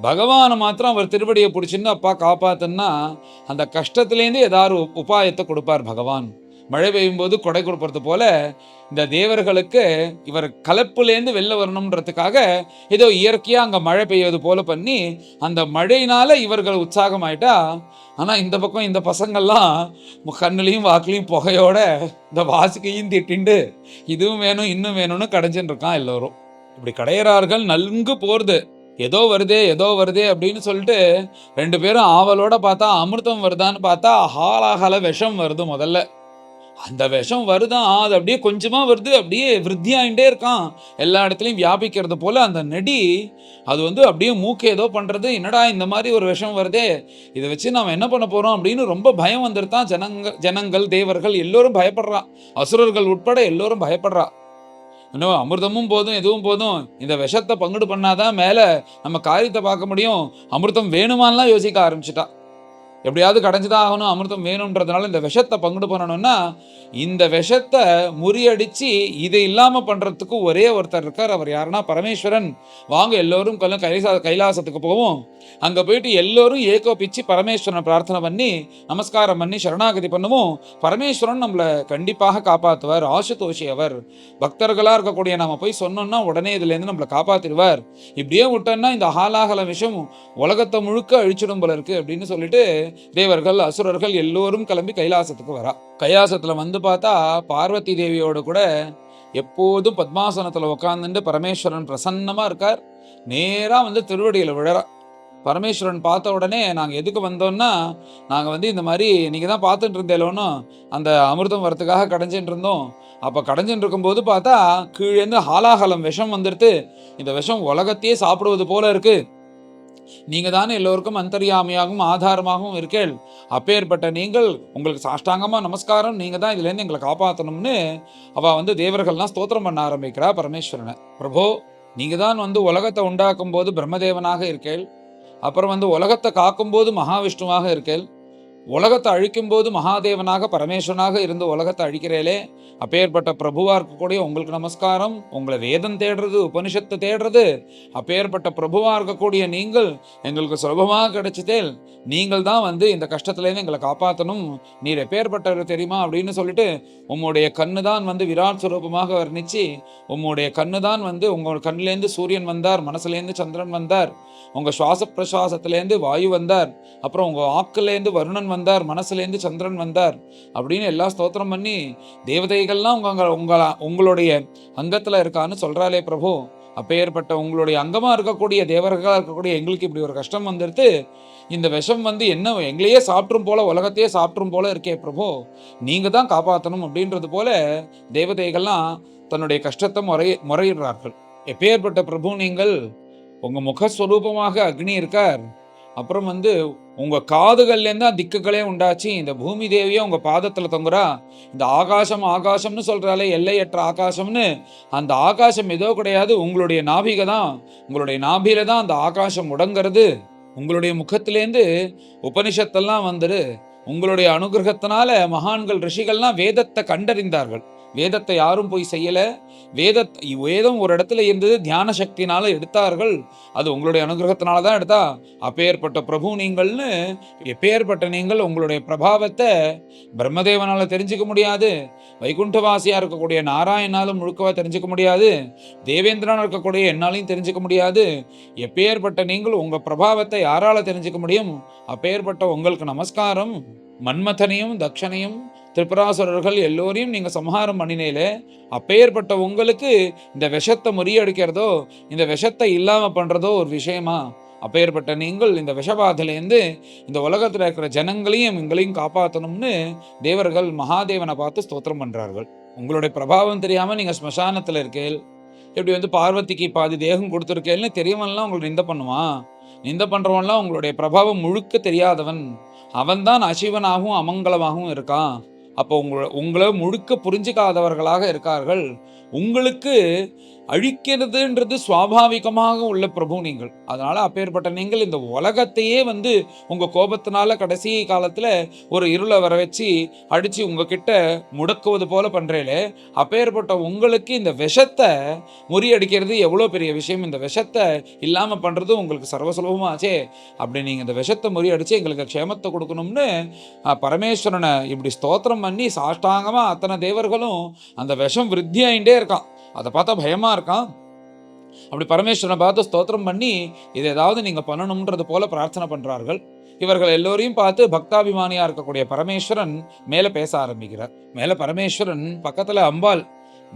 பகவானை மாத்திரம் அவர் திருவடியை பிடிச்சிருந்து அப்பா காப்பாத்துன்னா அந்த கஷ்டத்திலேருந்து ஏதாவது உபாயத்தை கொடுப்பார் பகவான். மழை பெய்யும் போது கொடை கொடுப்பது போல இந்த தேவர்களுக்கு இவர் கலப்புலேருந்து வெளில வரணுன்றதுக்காக ஏதோ இயற்கையா அங்க மழை பெய்வது போல பண்ணி அந்த மழையினால இவர்கள் உற்சாகமாயிட்டா. ஆனா இந்த பக்கம் இந்த பசங்கள்லாம் கண்ணுலையும் வாக்குலையும் புகையோட இந்த வாசிக்கையும் திட்டிண்டு இதுவும் வேணும் இன்னும் வேணும்னு கடைஞ்சுட்டு இருக்கான் எல்லோரும். இப்படி கடையிறார்கள். நன்கு போறது, ஏதோ வருதே அப்படின்னு சொல்லிட்டு 2 பேரும் ஆவலோட பார்த்தா அமிர்தம் வருதான்னு பார்த்தா ஹாலாஹல விஷம் வருது. முதல்ல அந்த விஷம் வருதான், அது அப்படியே கொஞ்சமா வருது, அப்படியே விருத்தியாயிட்டே இருக்கான், எல்லா இடத்துலையும் வியாபிக்கிறது போல அந்த நெடி. அது வந்து அப்படியே மூக்கு ஏதோ பண்றது, என்னடா இந்த மாதிரி ஒரு விஷம் வருதே, இதை வச்சு நாம் என்ன பண்ண போறோம் அப்படின்னு ரொம்ப பயம் வந்துருத்தான். ஜனங்கள் தேவர்கள் எல்லோரும் பயப்படுறா, அசுரர்கள் உட்பட எல்லோரும் பயப்படுறா. இன்னும் அமிர்தமும் போதும் எதுவும் போதும், இந்த விஷத்தை பங்குடு பண்ணாதான் மேல நம்ம காரியத்தை பார்க்க முடியும், அமிர்தம் வேணுமான்லாம் யோசிக்க ஆரம்பிச்சுட்டா. எப்படியாவது கடைஞ்சுதான் ஆகணும், அமிர்தம் வேணும்ன்றதுனால இந்த விஷத்தை பங்குடு பண்ணணும்னா இந்த விஷத்தை முறியடிச்சு இதை இல்லாம பண்றதுக்கு ஒரே ஒருத்தர் இருக்கார். அவர் யாருன்னா பரமேஸ்வரன். வாங்க எல்லோரும் கைலாசத்துக்கு போவோம். அங்க போயிட்டு எல்லோரும் ஏகோபிச்சு பரமேஸ்வரனை பிரார்த்தனை பண்ணி நமஸ்காரம் பண்ணி சரணாகதி பண்ணுவோம். பரமேஸ்வரன் நம்மளை கண்டிப்பாக காப்பாற்றுவார். ஆசுதோஷி அவர். பக்தர்களா இருக்கக்கூடிய நாம போய் சொன்னோம்னா உடனே இதுல இருந்து நம்மளை காப்பாத்திடுவார். இப்படியே விட்டோம்னா இந்த ஹாலாகல விஷம் உலகத்தை முழுக்க அழிச்சிடும் போல இருக்கு அப்படின்னு சொல்லிட்டு தேவர்கள் அசுரர்கள் எல்லோரும் கிளம்பி கைலாசத்துக்கு வரா. கைலாசத்துல வந்து பார்த்தா பார்வதி தேவியோட கூட எப்போதும் பத்மாசனத்துல உட்காந்துட்டு பரமேஸ்வரன் பிரசன்னமா இருக்கார். நேரா வந்து திருவடியில விழறா. பரமேஸ்வரன் பார்த்த உடனே நாங்கள் எதுக்கு வந்தோம்னா, நாங்கள் வந்து இந்த மாதிரி நீங்கள் தான் பார்த்துட்டு இருந்தேலோன்னு அந்த அமிர்தம் வரத்துக்காக கடைஞ்சிட்டு இருந்தோம். அப்போ கடைஞ்சிட்டு இருக்கும்போது பார்த்தா கீழேருந்து ஹாலாஹலம் விஷம் வந்துடுது. இந்த விஷம் உலகத்தையே சாப்பிடுவது போல இருக்கு. நீங்க தானே எல்லோருக்கும் அந்தர்யாமியாகவும் ஆதாரமாகவும் இருக்கேள். அப்பேற்பட்ட நீங்கள், உங்களுக்கு சாஷ்டாங்கமா நமஸ்காரம், நீங்க தான் இதுல இருந்து எங்களை காப்பாற்றணும்னு அவ வந்து தேவர்கள்லாம் ஸ்தோத்திரம் பண்ண ஆரம்பிக்கிறா பரமேஸ்வரனை. பிரபோ, நீங்க தான் வந்து உலகத்தை உண்டாக்கும் போது பிரம்மதேவனாக இருக்கேள், அப்புறம் வந்து உலகத்தை காக்கும் போது மகாவிஷ்ணுவாக இருக்கேள், உலகத்தை அழிக்கும் போது மகாதேவனாக பரமேஸ்வரனாக இருந்து உலகத்தை அழிக்கிறேலே. அப்பேற்பட்ட பிரபுவா இருக்கக்கூடிய உங்களுக்கு நமஸ்காரம். உங்களை வேதம் தேடுறது, உபனிஷத்தை தேடுறது, அப்பேற்பட்ட பிரபுவா இருக்கக்கூடிய நீங்கள் எங்களுக்கு சுலபமாக கிடைச்சதேல். நீங்கள் தான் வந்து இந்த கஷ்டத்துலேருந்து எங்களை காப்பாற்றணும். நீர் எப்பேற்பட்டவர் தெரியுமா அப்படின்னு சொல்லிட்டு உம்முடைய கண்ணு தான் வந்து விராட் சுரூபமாக வர்ணிச்சு, உம்முடைய கண்ணு தான் வந்து உங்கள் கண்ணிலேருந்து சூரியன் வந்தார், மனசுலேருந்து சந்திரன் வந்தார், உங்கள் சுவாச பிரசுவாசத்துலேருந்து வாயு வந்தார், அப்புறம் உங்கள் ஆக்குலேருந்து வருணன் வந்தார், மனசுலேருந்து சந்திரன் வந்தார் அப்படின்னு எல்லா ஸ்தோத்திரம் பண்ணி தேவதைகள்லாம் உங்களுடைய அங்கத்தில் இருக்கான்னு சொல்கிறாளே பிரபு. அப்பேற்பட்ட உங்களுடைய அங்கமாக இருக்கக்கூடிய தேவர்களாக இருக்கக்கூடிய எங்களுக்கு இப்படி ஒரு கஷ்டம் வந்துடுது. இந்த விஷம் வந்து என்ன எங்களையே சாப்பிட்ரும் போல, உலகத்தையே சாப்பிட்ரும் போல இருக்கே பிரபு, நீங்கள் தான் காப்பாற்றணும் அப்படின்றது போல தேவதைகள்லாம் தன்னுடைய கஷ்டத்தை முறையிடுறார்கள். எப்பேற்பட்ட பிரபு நீங்கள், உங்கள் முகஸ்வரூபமாக அக்னி இருக்கார், அப்புறம் வந்து உங்க காதுகள்லேருந்து தான் திக்குகளே உண்டாச்சு, இந்த பூமி தேவியா உங்க பாதத்துல தொங்குறா, இந்த ஆகாசம் ஆகாசம்னு சொல்றாலே எல்லையற்ற ஆகாசம்னு, அந்த ஆகாசம் ஏதோ கிடையாது, உங்களுடைய நாபிக தான், உங்களுடைய நாபியில தான் அந்த ஆகாசம் முடங்கிறது. உங்களுடைய முகத்திலேருந்து உபனிஷத்தெல்லாம் வந்துரு. உங்களுடைய அனுகிரகத்தினால மகான்கள் ரிஷிகள்லாம் வேதத்தை கண்டறிந்தார்கள். வேதத்தை யாரும் போய் செய்யல. வேதம் ஒரு இடத்துல இருந்தது, தியான சக்தினால எடுத்தார்கள். அது உங்களுடைய அனுகிரகத்தினால தான் எடுத்தா. அப்பேற்பட்ட பிரபு நீங்கள்னு, எப்பேற்பட்ட நீங்கள், உங்களுடைய பிரபாவத்தை பிரம்மதேவனால தெரிஞ்சுக்க முடியாது, வைகுண்டவாசியா இருக்கக்கூடிய நாராயணாலும் முழுக்கவா தெரிஞ்சுக்க முடியாது, தேவேந்திரனா இருக்கக்கூடிய என்னாலையும் தெரிஞ்சுக்க முடியாது. எப்பேற்பட்ட நீங்கள், உங்க பிரபாவத்தை யாரால தெரிஞ்சுக்க முடியும்? அப்பேற்பட்ட உங்களுக்கு நமஸ்காரம். மன்மதனையும் தக்ஷனையும் திரிபுராசுரர்கள் எல்லோரையும் நீங்க சம்ஹாரம் பண்ணினேலே, அப்பேற்பட்ட உங்களுக்கு இந்த விஷத்தை முறியடிக்கிறதோ, இந்த விஷத்தை இல்லாம பண்றதோ ஒரு விஷயமா? அப்பேற்பட்ட நீங்கள் இந்த விஷபாதிலேருந்து இந்த உலகத்தில் இருக்கிற ஜனங்களையும் எங்களையும் காப்பாற்றணும்னு தேவர்கள் மகாதேவனை பார்த்து ஸ்தோத்திரம் பண்றார்கள். உங்களுடைய பிரபாவம் தெரியாம நீங்க ஸ்மசானத்துல இருக்கேள், இப்படி வந்து பார்வதிக்கு பாதி தேகம் கொடுத்துருக்கேன்னு தெரியவன்லாம் உங்களை நிந்த பண்ணுவான். நிந்த பண்றவன்லாம் உங்களுடைய பிரபாவம் முழுக்க தெரியாதவன். அவன் தான் அசிவனாகவும் அமங்கலமாகவும் இருக்கான். அப்போ உங்களை முழுக்க புரிஞ்சிக்காதவர்களாக இருக்கார்கள். உங்களுக்கு அழிக்கிறதுன்றது சுவாபாவிகமாக உள்ள பிரபு நீங்கள். அதனால அப்பேற்பட்ட நீங்கள் இந்த உலகத்தையே வந்து உங்க கோபத்தினால கடைசி காலத்துல ஒரு இருளை வர வச்சு அடிச்சு உங்ககிட்ட முடக்குவது போல பண்றேலே, அப்பேற்பட்ட உங்களுக்கு இந்த விஷத்தை முறியடிக்கிறது எவ்வளோ பெரிய விஷயம். இந்த விஷத்தை இல்லாம பண்றது உங்களுக்கு சர்வசுலபமாச்சே. அப்படி நீங்க இந்த விஷத்தை முறியடிச்சு எங்களுக்கு க்ஷேமத்தை கொடுக்கணும்னு பரமேஸ்வரனை இப்படி ஸ்தோத்திரம் பண்ணி சாஷ்டாங்கமா அத்தனை தேவர்களும் அந்த விஷம் விருத்தி ஆயிட்டே இருக்கான். அதை பார்த்தா பயமா இருக்கான். அப்படி பரமேஸ்வரனை பார்த்து ஸ்தோத்திரம் பண்ணி இது ஏதாவது நீங்க பண்ணணும்ன்றது போல பிரார்த்தனை பண்றார்கள். இவர்கள் எல்லோரையும் பார்த்து பக்தாபிமானியா இருக்கக்கூடிய பரமேஸ்வரன் மேல பேச ஆரம்பிக்கிறார். மேல பரமேஸ்வரன் பக்கத்துல அம்பாள்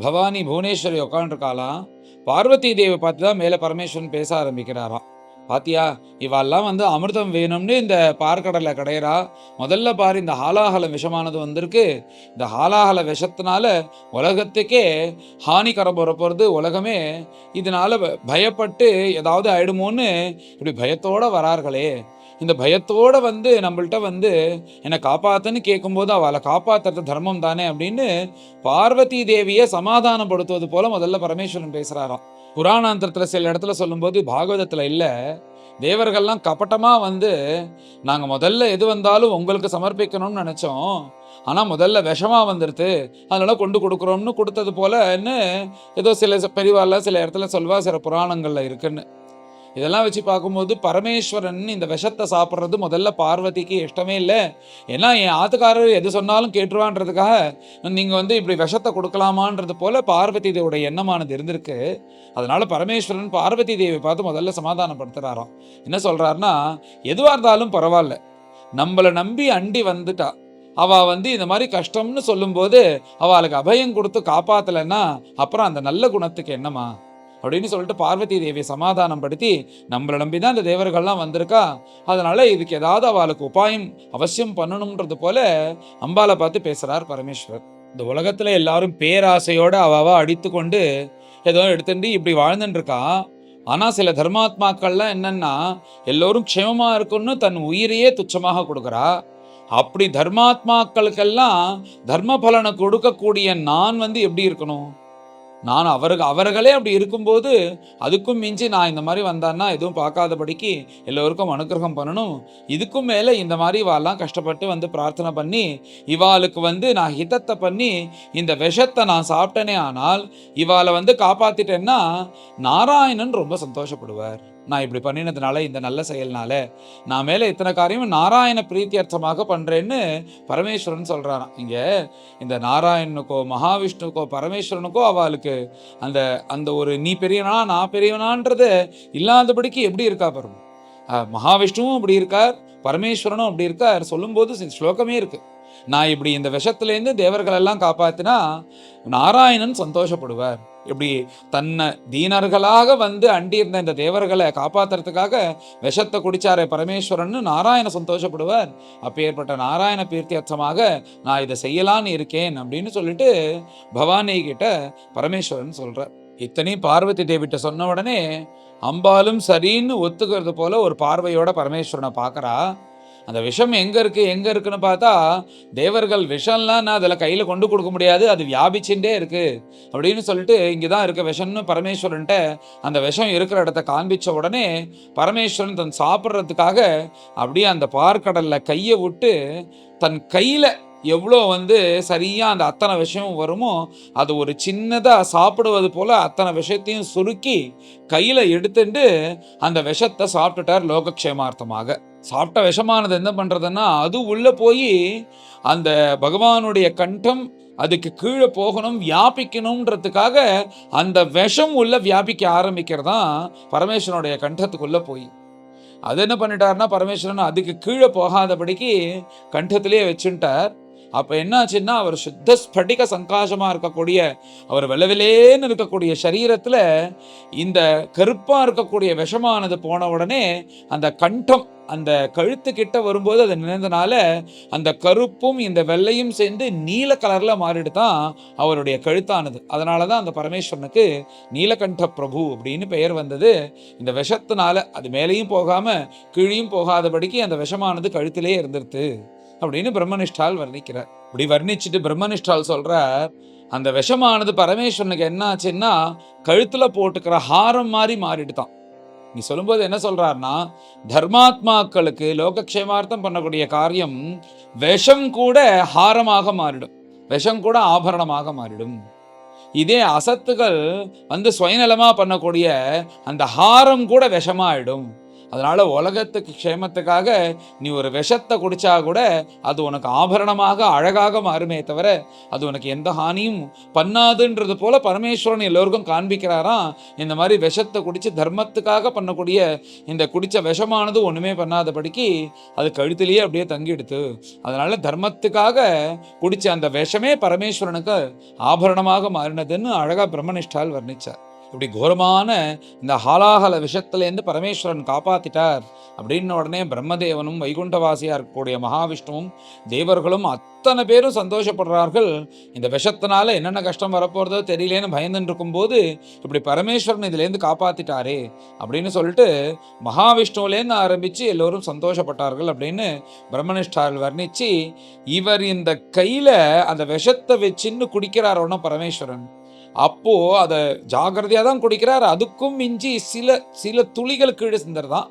பவானி புவனேஸ்வரி உட்காந்துருக்காளாம். பார்வதி தேவி பார்த்து தான் மேல பரமேஸ்வரன் பேச ஆரம்பிக்கிறாராம். பாத்தியா, இவெல்லாம் வந்து அமிர்தம் வேணும்னு இந்த பார்க்கடலை கடையிறா. முதல்ல பாரு, இந்த ஹாலாஹல விஷமானது வந்திருக்கு. இந்த ஹாலாஹல விஷத்தினால உலகத்துக்கே ஹானிகரம் வரப்போறது. உலகமே இதனால பயப்பட்டு ஏதாவது ஆயிடுமோன்னு இப்படி பயத்தோட வரார்களே. இந்த பயத்தோட வந்து நம்மள்கிட்ட வந்து என்னை காப்பாத்துன்னு கேட்கும்போது அவளை காப்பாத்துறது தர்மம் தானே அப்படின்னு பார்வதி தேவியை சமாதானப்படுத்துவது போல முதல்ல பரமேஸ்வரன் பேசுறாராம். புராணாந்தரத்துல சில இடத்துல சொல்லும்போது, பாகவதத்துல இல்ல, தேவர்கள்லாம் கபட்டமா வந்து நாங்க முதல்ல எது வந்தாலும் உங்களுக்கு சமர்ப்பிக்கணும்னு நினைச்சோம், ஆனா முதல்ல விஷமா வந்துருது, அதனால கொண்டு கொடுக்குறோம்னு கொடுத்தது போலன்னு ஏதோ சில பெரியவாள்ல சில இடத்துல சொல்வா, சில புராணங்கள்ல இருக்குன்னு. இதெல்லாம் வச்சு பார்க்கும்போது பரமேஸ்வரன் இந்த விஷத்தை சாப்பிட்றது முதல்ல பார்வதிக்கு இஷ்டமே இல்லை. ஏன்னா என் ஆத்துக்காரர் எது சொன்னாலும் கேட்டுருவான்றதுக்காக நீங்கள் வந்து இப்படி விஷத்தை கொடுக்கலாமான்றது போல பார்வதி தேவியோட எண்ணமானது இருந்திருக்கு. அதனால பரமேஸ்வரன் பார்வதி தேவியை பார்த்து முதல்ல சமாதானப்படுத்துறாராம். என்ன சொல்றாருன்னா, எதுவாக இருந்தாலும் பரவாயில்ல, நம்மளை நம்பி அண்டி வந்துட்டா, அவள் வந்து இந்த மாதிரி கஷ்டம்னு சொல்லும்போது அவளுக்கு அபயம் கொடுத்து காப்பாற்றலைன்னா அப்புறம் அந்த நல்ல குணத்துக்கு என்னமா அப்படின்னு சொல்லிட்டு பார்வதி தேவியை சமாதானம் படுத்தி, நம்மளை நம்பி தான் இந்த தேவர்கள்லாம் வந்திருக்கா, அதனால இதுக்கு ஏதாவது அவளுக்கு உபாயம் அவசியம் பண்ணணும்ன்றது போல அம்பாலை பார்த்து பேசுறார் பரமேஸ்வர். இந்த உலகத்துல எல்லாரும் பேராசையோட அவாவா அடித்து கொண்டு ஏதோ எடுத்துட்டு இப்படி வாழ்ந்துட்டு இருக்கா. ஆனா சில தர்மாத்மாக்கள்லாம் என்னன்னா, எல்லோரும் க்ஷேமமா இருக்குன்னு தன் உயிரையே துச்சமாக கொடுக்குறா. அப்படி தர்மாத்மாக்களுக்கெல்லாம் தர்ம பலனை கொடுக்கக்கூடிய நான் வந்து எப்படி இருக்கணும்? நான் அவர்களே அப்படி இருக்கும்போது அதுக்கும் மிஞ்சி நான் இந்த மாதிரி வந்தான்னா எதுவும் பார்க்காதபடிக்கு எல்லோருக்கும் அனுகிரகம் பண்ணணும். இதுக்கும் மேலே இந்த மாதிரி இவாளெல்லாம் கஷ்டப்பட்டு வந்து பிரார்த்தனை பண்ணி இவாளுக்கு வந்து நான் ஹிதத்தை பண்ணி இந்த விஷத்தை நான் சாப்பிட்டேனே ஆனால் இவாளை வந்து காப்பாத்திட்டேன்னா நாராயணன் ரொம்ப சந்தோஷப்படுவார். நான் இப்படி பண்ணினதுனால, இந்த நல்ல செயல்னால நான் மேலே இத்தனை காரியமும் நாராயண பிரீத்தியர்த்தமாக பண்றேன்னு பரமேஸ்வரன் சொல்றாராம். இங்க இந்த நாராயணனுக்கோ மகாவிஷ்ணுக்கோ பரமேஸ்வரனுக்கோ அவளுக்கு அந்த அந்த ஒரு நீ பெரியவனா நான் பெரியவனான்றது இல்லாதபடிக்கு எப்படி இருக்கா பாருங்க. மகாவிஷ்ணுவும் அப்படி இருக்கார், பரமேஸ்வரனும் அப்படி இருக்கார். சொல்லும்போது ஸ்லோகமே இருக்கு, நான் இப்படி இந்த விஷத்திலேருந்து தேவர்கள் எல்லாம் காப்பாத்தினா நாராயணன் சந்தோஷப்படுவார். இப்படி தன்னை தீனர்களாக வந்து அண்டியிருந்த இந்த தேவர்களை காப்பாத்துறதுக்காக விஷத்தை குடிச்சாரே பரமேஸ்வரன், நாராயண சந்தோஷப்படுவார். அப்பேற்பட்ட நாராயண பீர்த்தியர்த்தமாக நான் இதை செய்யலான்னு இருக்கேன் அப்படின்னு சொல்லிட்டு பவானி கிட்ட பரமேஸ்வரன் சொல்றார். இத்தனையும் பார்வதி தேவிட்ட சொன்ன உடனே அம்பாலும் சரின்னு ஒத்துக்கிறது போல ஒரு பார்வையோட பரமேஸ்வரனை பார்க்கறா. அந்த விஷம் எங்க இருக்குன்னு பார்த்தா, தேவர்கள் விஷம்லாம் நான் அதில் கையில் கொண்டு கொடுக்க முடியாது, அது வியாபிச்சுட்டே இருக்கு அப்படின்னு சொல்லிட்டு இங்கதான் இருக்க விஷம்னு பரமேஸ்வரன்ட்ட அந்த விஷம் இருக்கிற இடத்த காண்பிச்ச உடனே பரமேஸ்வரன் தன் சாப்பிட்றதுக்காக அப்படியே அந்த பார்க்கடல்ல கையை விட்டு தன் கையில எவ்வளோ வந்து சரியா அந்த அத்தனை விஷயம் வருமோ அது ஒரு சின்னதா சாப்பிடுவது போல அத்தனை விஷயத்தையும் சுருக்கி கையில எடுத்துட்டு அந்த விஷத்தை சாப்பிட்டுட்டார் லோகக்ஷேமார்த்தமாக. சாப்பிட்ட விஷமானது என்ன பண்றதுன்னா, அது உள்ள போய் அந்த பகவானுடைய கண்டம் அதுக்கு கீழே போகணும், வியாபிக்கணும்ன்றதுக்காக அந்த விஷம் உள்ள வியாபிக்க ஆரம்பிக்கிறதா பரமேஸ்வரனுடைய கண்டத்துக்குள்ள போய். அது என்ன பண்ணிட்டாருன்னா, பரமேஸ்வரன் அதுக்கு கீழே போகாதபடிக்கு கண்டத்திலேயே வச்சுட்டார். அப்ப என்னாச்சுன்னா, அவர் சுத்த ஸ்படிக சங்காசமா இருக்கக்கூடிய, அவர் வெள்ளவெளேன்னு இருக்கக்கூடிய சரீரத்துல இந்த கருப்பா இருக்கக்கூடிய விஷமானது போன உடனே அந்த கண்டம், அந்த கழுத்து கிட்ட வரும்போது அது நினைந்தனால அந்த கருப்பும் இந்த வெள்ளையும் சேர்ந்து நீல கலர்ல மாறிடுதான் அவருடைய கழுத்தானது. அதனாலதான் அந்த பரமேஸ்வரனுக்கு நீலகண்ட பிரபு அப்படின்னு பெயர் வந்தது. இந்த விஷத்தினால அது மேலேயும் போகாம கீழையும் போகாதபடிக்கு அந்த விஷமானது கழுத்திலே இருந்துருது அப்படின்னு பிரம்மனிஷ்டால் வர்ணிக்கிறார். இப்படி வர்ணிச்சுட்டு பிரம்மனிஷ்டால் சொல்றார், அந்த விஷமானது பரமேஸ்வரனுக்கு என்ன ஆச்சுன்னா கழுத்துல போட்டுக்கிற ஹாரம் மாதிரி மாறிடுதான். நீ சொல்லும்போது என்ன சொல்றாருன்னா, தர்மாத்மாக்களுக்கு லோகக்ஷேமார்த்தம் பண்ணக்கூடிய காரியம் விஷம் கூட ஹாரமாக மாறிடும், விஷம் கூட ஆபரணமாக மாறிடும். இதே அசத்துகள் சுயநலமா பண்ணக்கூடிய அந்த ஹாரம் கூட விஷமாயிடும். அதனால உலகத்துக்கு க்ஷேமத்துக்காக நீ ஒரு விஷத்தை குடிச்சா கூட அது உனக்கு ஆபரணமாக அழகாக மாறுமே தவிர அது உனக்கு எந்த ஹானியும் பண்ணாதுன்றது போல பரமேஸ்வரன் எல்லோருக்கும் காண்பிக்கிறாராம். இந்த மாதிரி விஷத்தை குடிச்சு தர்மத்துக்காக பண்ணக்கூடிய இந்த குடிச்ச விஷமானது ஒண்ணுமே பண்ணாதபடிக்கு அது கழுத்திலேயே அப்படியே தங்கிடுது. அதனால தர்மத்துக்காக குடிச்ச அந்த விஷமே பரமேஸ்வரனுக்கு ஆபரணமாக மாறினதுன்னு அழகா பிரம்மனிஷ்டால் வர்ணிச்சார். இப்படி கோரமான இந்த ஹாலாஹல விஷத்திலேருந்து பரமேஸ்வரன் காப்பாத்திட்டார் அப்படின்னு உடனே பிரம்மதேவனும் வைகுண்டவாசியா இருக்கக்கூடிய மகாவிஷ்ணுவும் தேவர்களும் அத்தனை பேரும் சந்தோஷப்படுறார்கள். இந்த விஷத்தினால என்னென்ன கஷ்டம் வரப்போறதோ தெரியலேன்னு பயந்துட்டு இருக்கும்போது இப்படி பரமேஸ்வரன் இதுலேருந்து காப்பாத்திட்டாரே அப்படின்னு சொல்லிட்டு மகாவிஷ்ணுவிலேருந்து ஆரம்பிச்சு எல்லோரும் சந்தோஷப்பட்டார்கள் அப்படின்னு பிரம்மனிஷ்டால் வர்ணிச்சு, இவர் இந்த கையில அந்த விஷத்தை வச்சுன்னு குடிக்கிறாரோன்னா பரமேஸ்வரன், அப்போ அதை ஜாகிரதையா தான் குடிக்கிறார். அதுக்கும் மிஞ்சி சில துளிகள் கீழே சிந்தறதான்.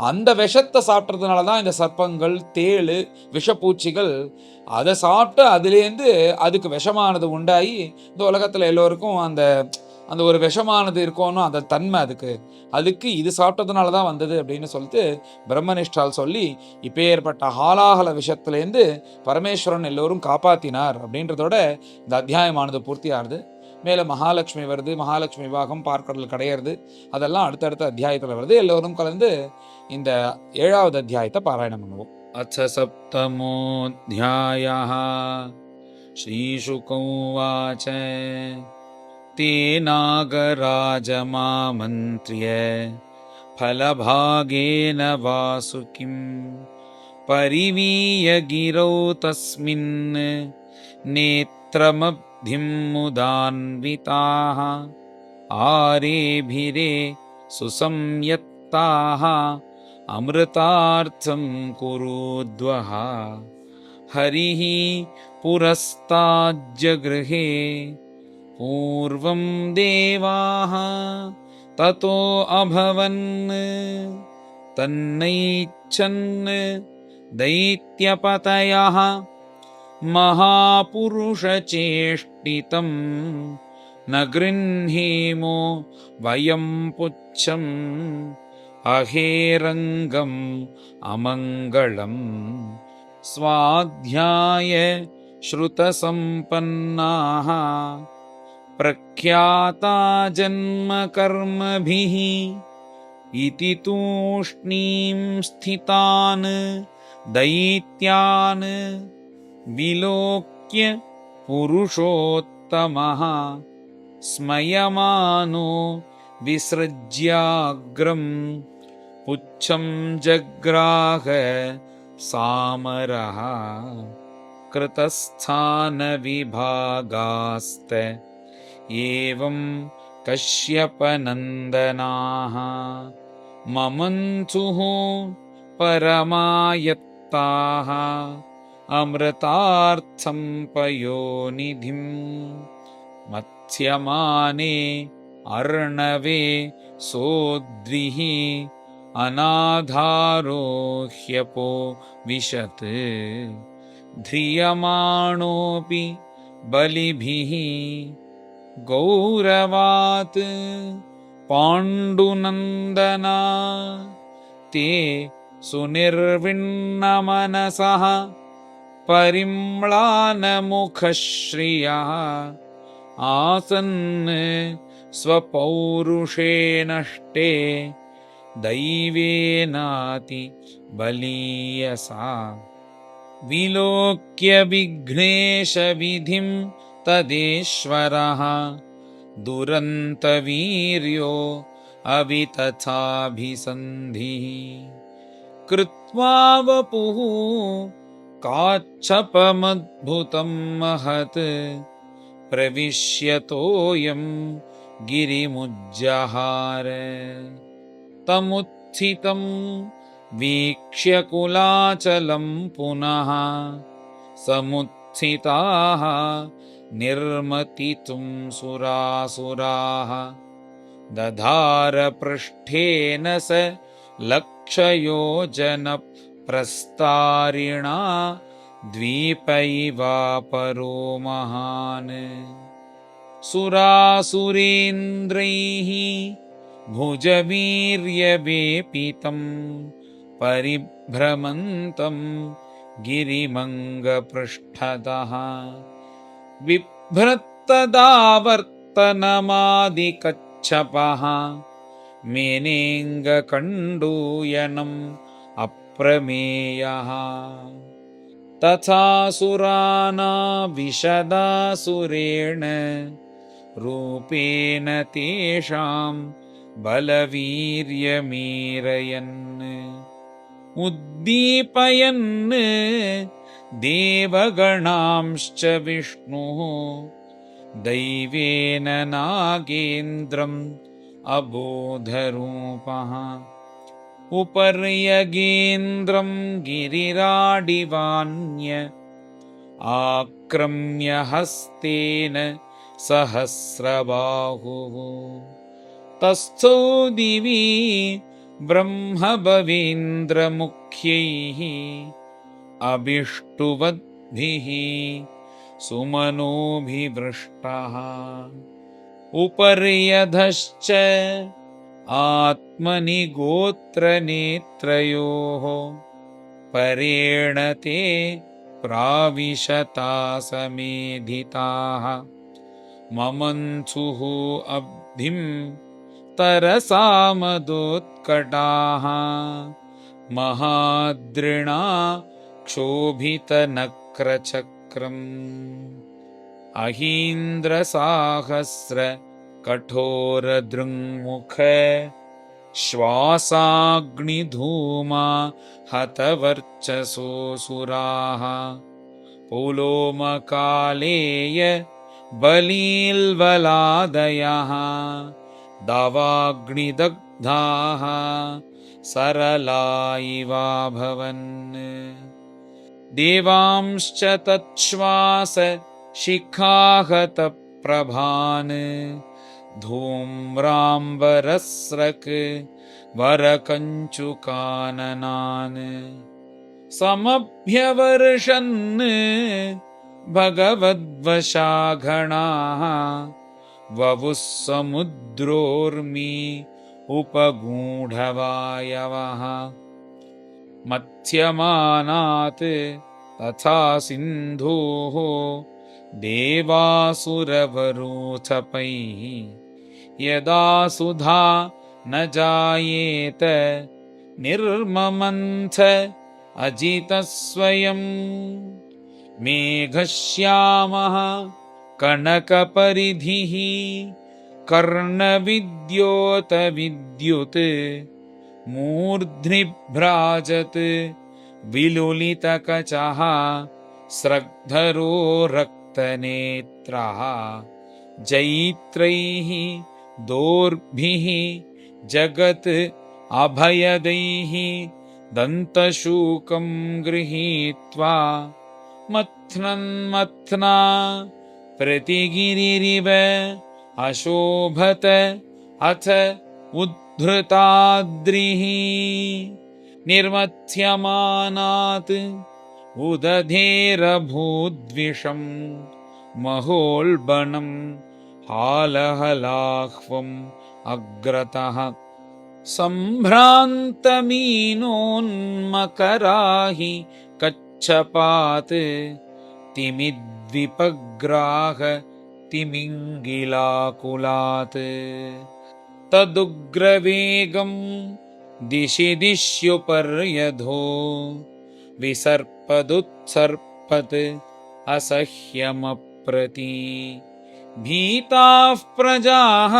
அந்த விஷத்தை சாப்பிட்றதுனாலதான் இந்த சர்ப்பங்கள், தேளு, விஷப்பூச்சிகள் அதை சாப்பிட்டு அதுலேருந்து அதுக்கு விஷமானது உண்டாகி இந்த உலகத்துல எல்லோருக்கும் அந்த அந்த ஒரு விஷமானது இருக்கணும், அந்த தன்மை அதுக்கு இது சாப்பிட்டதுனாலதான் வந்தது அப்படின்னு சொல்லிட்டு பிரம்மனிஷ்டால் சொல்லி இப்போ ஏற்பட்ட ஹாலாஹல விஷயத்துலேருந்து பரமேஸ்வரன் எல்லோரும் காப்பாத்தினார் அப்படின்றதோட இந்த அத்தியாயமானது பூர்த்தி ஆகுது. மேலே மகாலட்சுமி வருது, மகாலட்சுமி விவாகம், பார்க்கடல் கிடையாது, அதெல்லாம் அடுத்தடுத்த அத்தியாயத்தில் வருது. எல்லோரும் கலந்து இந்த 7வது அத்தியாயத்தை பாராயணம் பண்ணுவோம். அச்ச சப்தமோऽध्यायः श्रीशुकौवाच तेनागराजमामन्त्र्य फलभागेन वासुकिं परिवीय गिरौ तस्मिन् नेत्रमब्धिं मुदान्विताः आरेभिरे सुसंयत्ताः अमृतार्थं कुरुद्वः हरिः पुरस्ताज्जगृहे पूर्वं देवाः ततो अभवन् तन्नैच्छन् दैत्यपतयः महापुरुषचेष्टितं न गृह्णीमो वयं पुच्छम् अहेरङ्गम् अमङ्गलम् स्वाध्याय श्रुतसम्पन्नाः प्रख्याता जन्मकर्मभिः इति तूष्णीं स्थितान् दैत्यान् विलोक्य पुरुषोत्तमः स्मयमानो विसृज्याग्रम् पुच्छं जग्राह सामरः कृतस्थानविभागास्त एवं कश्यपनन्दनाः ममन्तुः परमायत्ताः अमृतार्थं पयोनिधिं मत्स्यमाने अर्णवे सोद्रिः अनाधारो ह्यपो विशत् ध्रियमाणोऽपि बलिभिः गौरवात् पाण्डुनन्दना ते सुनिर्विण्णमनसः परिम्लानमुखश्रियः आसन् स्वपौरुषे नष्टे दैवेनाति बलीयसा विलोक्य विघ्नेशविधिं तदेश्वरः दुरन्तवीर्यो अवितथाभिसन्धिः कृत्वा वपुः काच्छपमद्भुतं महत् प्रविश्यतोऽयं गिरिमुज्जहार तमुत्थितं वीक्ष्य कुलाचलं पुनः समुत्थिताः निर्मतितुं सुरासुराः दधार पृष्ठेन स लक्षयोजनप्रस्तारिणा द्वीप इवापरो महान् सुरासुरेन्द्रैः भुजवीर्यवेपितं परिभ्रमन्तं गिरिमङ्गपृष्ठतः बिभ्रत्तदावर्तनमादिकच्छपः मेनेङ्गकण्डूयनम् अप्रमेयः तथासुरानाविशदासुरेण रूपेण तेषां बलवीर्यमीरयन् उद्दीपयन् देवगणांश्च विष्णुः दैवेन नागेन्द्रम् अबोधरूपः उपर्यगेन्द्रं गिरिराडिवान्य आक्रम्य हस्तेन सहस्रबाहुः तस्थो दिवि ब्रह्मभवेन्द्रमुख्यैः अभिष्टुवद्भिः सुमनोभिवृष्टः उपर्यधश्च आत्मनि गोत्रनेत्रयोः परेण ते प्राविशता समेधिताः ममन्थुः अब्धिं तरसा मदोत्कटाः महाद्रिणा क्षोभितनक्रचक्रम् अहीन्द्रसाहस्र कठोरदृङ्मुख श्वासाग्निधूमा हतवर्चसोऽसुराः पुलोमकालेय बलील्वलादयः दावाग्निदग्धाः सरला इवाभवन् देवांश्च तच्छ्वास शिखाहतप्रभान् धूम्राम्बरस्रक् वरकञ्चुकाननान् समभ्यवर्षन् भगवद्वशाघणाः ववुः समुद्रोर्मी उपगूढवायवः मथ्यमानात् तथा सिन्धोः देवासुरवरोथपैः यदा सुधा न जायेत निर्ममन्थ अजितस्वयं मेघश्यामः कनकपरिधिः कर्णविद्योतविद्युत् मूर्ध्नि भ्राजत् विलुलितकचः स्रग्धरो रक्तनेत्रः जैत्रैः दोर्भिः जगत् अभयदैः दन्तशूकं गृहीत्वा मथ्नन्मथ्ना प्रतिगिरिरिव अशोभत अथ उद्धृताद्रिः निर्मथ्यमानात् उदधेरभूद्विषं महोल्बणं हालहलाह्वम् अग्रतः सम्भ्रान्तमीनोन्मकराहि कच्छपात् तिमिद्विपग्राह तिमिङ्गिलाकुलात् तदुग्रवेगं दिशि दिश्युपर्यधो विसर्प सर्पदुत्सर्पत् असह्यमप्रति भीताः प्रजाः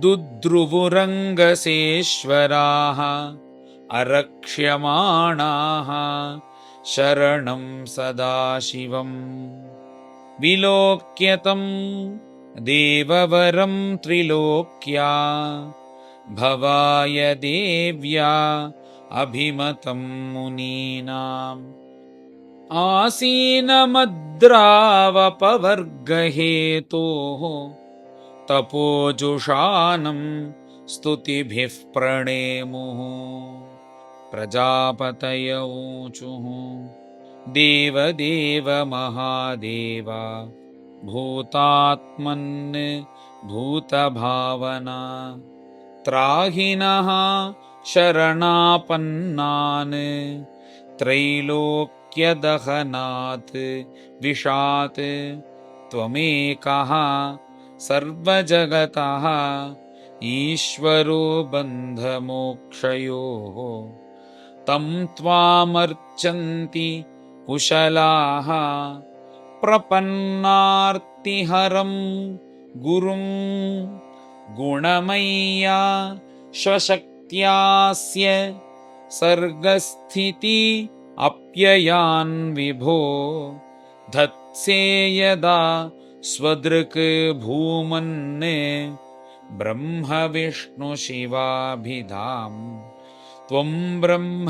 दुद्रुवुरङ्गसेश्वराः अरक्ष्यमाणाः शरणं सदाशिवम् विलोक्यतं देववरं त्रिलोक्या भवाय देव्या अभिमतं मुनीनाम् आसीनमद्रावपवर्गहेतोः तपोजुषानं स्तुतिभिः प्रणेमुः प्रजापतय ऊचुः देवदेव महादेव भूतात्मन् भूतभावना त्राहि नः शरणापन्नान् त्रैलोक्यदहनात् विशात् त्वमेकः सर्वजगतः ईश्वरो बन्धमोक्षयोः तं त्वामर्चन्ति कुशलाः प्रपन्नार्तिहरं गुरुं गुणमय्या स्वशक्त्यास्य सर्गस्थिति अप्ययान् विभो धत्से यदा स्वदृक् भूमन् ब्रह्म विष्णु शिवाभिधाम् त्वं ब्रह्म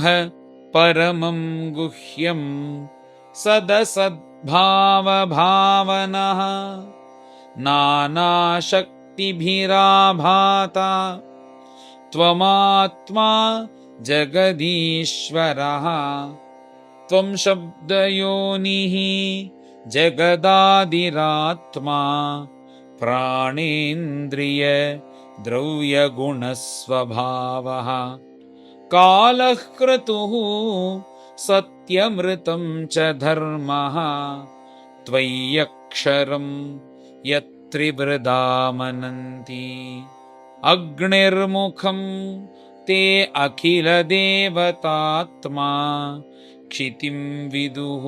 परमं गुह्यं सदसद्भावभावनः नानाशक्तिभिराभाता त्वमात्मा जगदीश्वरः त्वं शब्दयोनिः जगदादिरात्मा प्राणेन्द्रिय द्रव्यगुणस्वभावः कालः क्रतुः सत्यमृतं च धर्मः त्वय्यक्षरं यत्त्रिवृदामनन्ति अग्निर्मुखं ते अखिलदेवतात्मा क्षितिं विदुः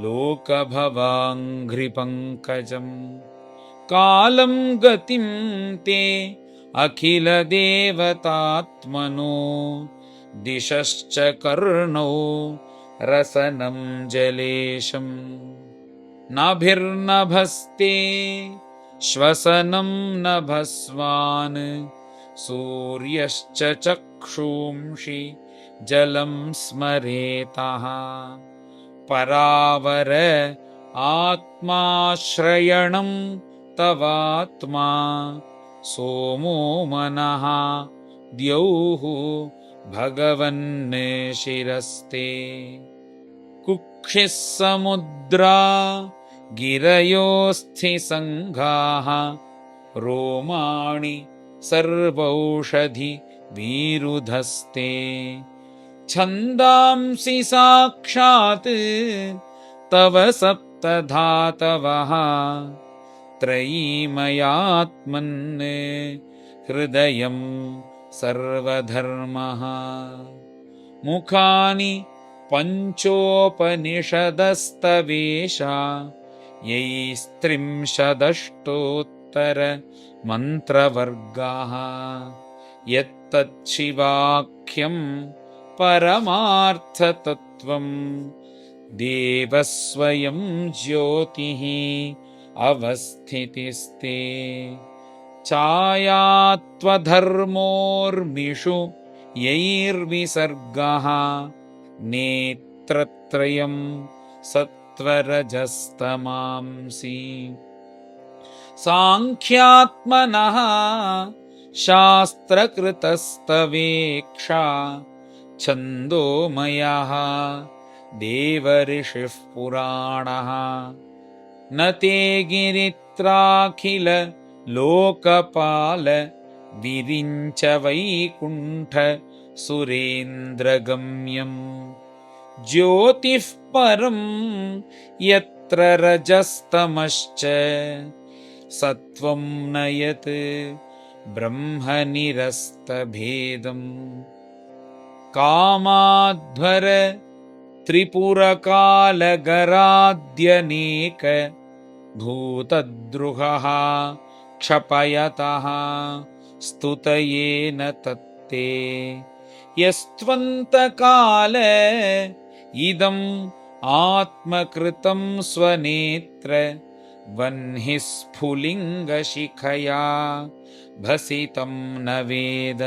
लोकभवाङ्घ्रिपङ्कजम् कालं गतिं ते अखिलदेवतात्मनो दिशश्च कर्णौ रसनं जलेशम् नाभिर्नभस्ते श्वसनं नभस्वान् सूर्यश्च चक्षुंषि जलं स्मरेतः परावर आत्माश्रयणं तवात्मा सोमो मनः द्यौः भगवन् शिरस्ते कुक्षिः समुद्रा गिरयोस्थिसङ्घाः रोमाणि सर्वौषधि वीरुधस्ते छन्दांसि साक्षात् तव सप्तधातवः त्रयीमयात्मन् हृदयं सर्वधर्मः मुखानि पञ्चोपनिषदस्तवेशा यैस्त्रिंशदष्टोत्तर मन्त्रवर्गाः यत्तच्छिवाख्यं परमार्थतत्त्वं देवस्वयं ज्योतिः अवस्थितिस्ते छायात्वधर्मोर्मिषु यैर्विसर्गः नेत्रत्रयं सत्त्वरजस्तमांसि साङ्ख्यात्मनः शास्त्रकृतस्तवेक्षा छन्दोमयः देवऋषिः पुराणः न ते गिरित्राखिल लोकपाल विरिञ्च वैकुण्ठ सुरेन्द्रगम्यम् ज्योतिः परं यत्र रजस्तमश्च सत्वं नयत् ब्रह्मनिरस्तभेदम् कामाध्वर त्रिपुरकालगराद्यनेक भूतद्रुहः क्षपयतः स्तुतयेन तत्ते यस्त्वन्तकाल इदम् आत्मकृतं स्वनेत्र वह्निः स्फुलिङ्गशिखया भसितं न वेद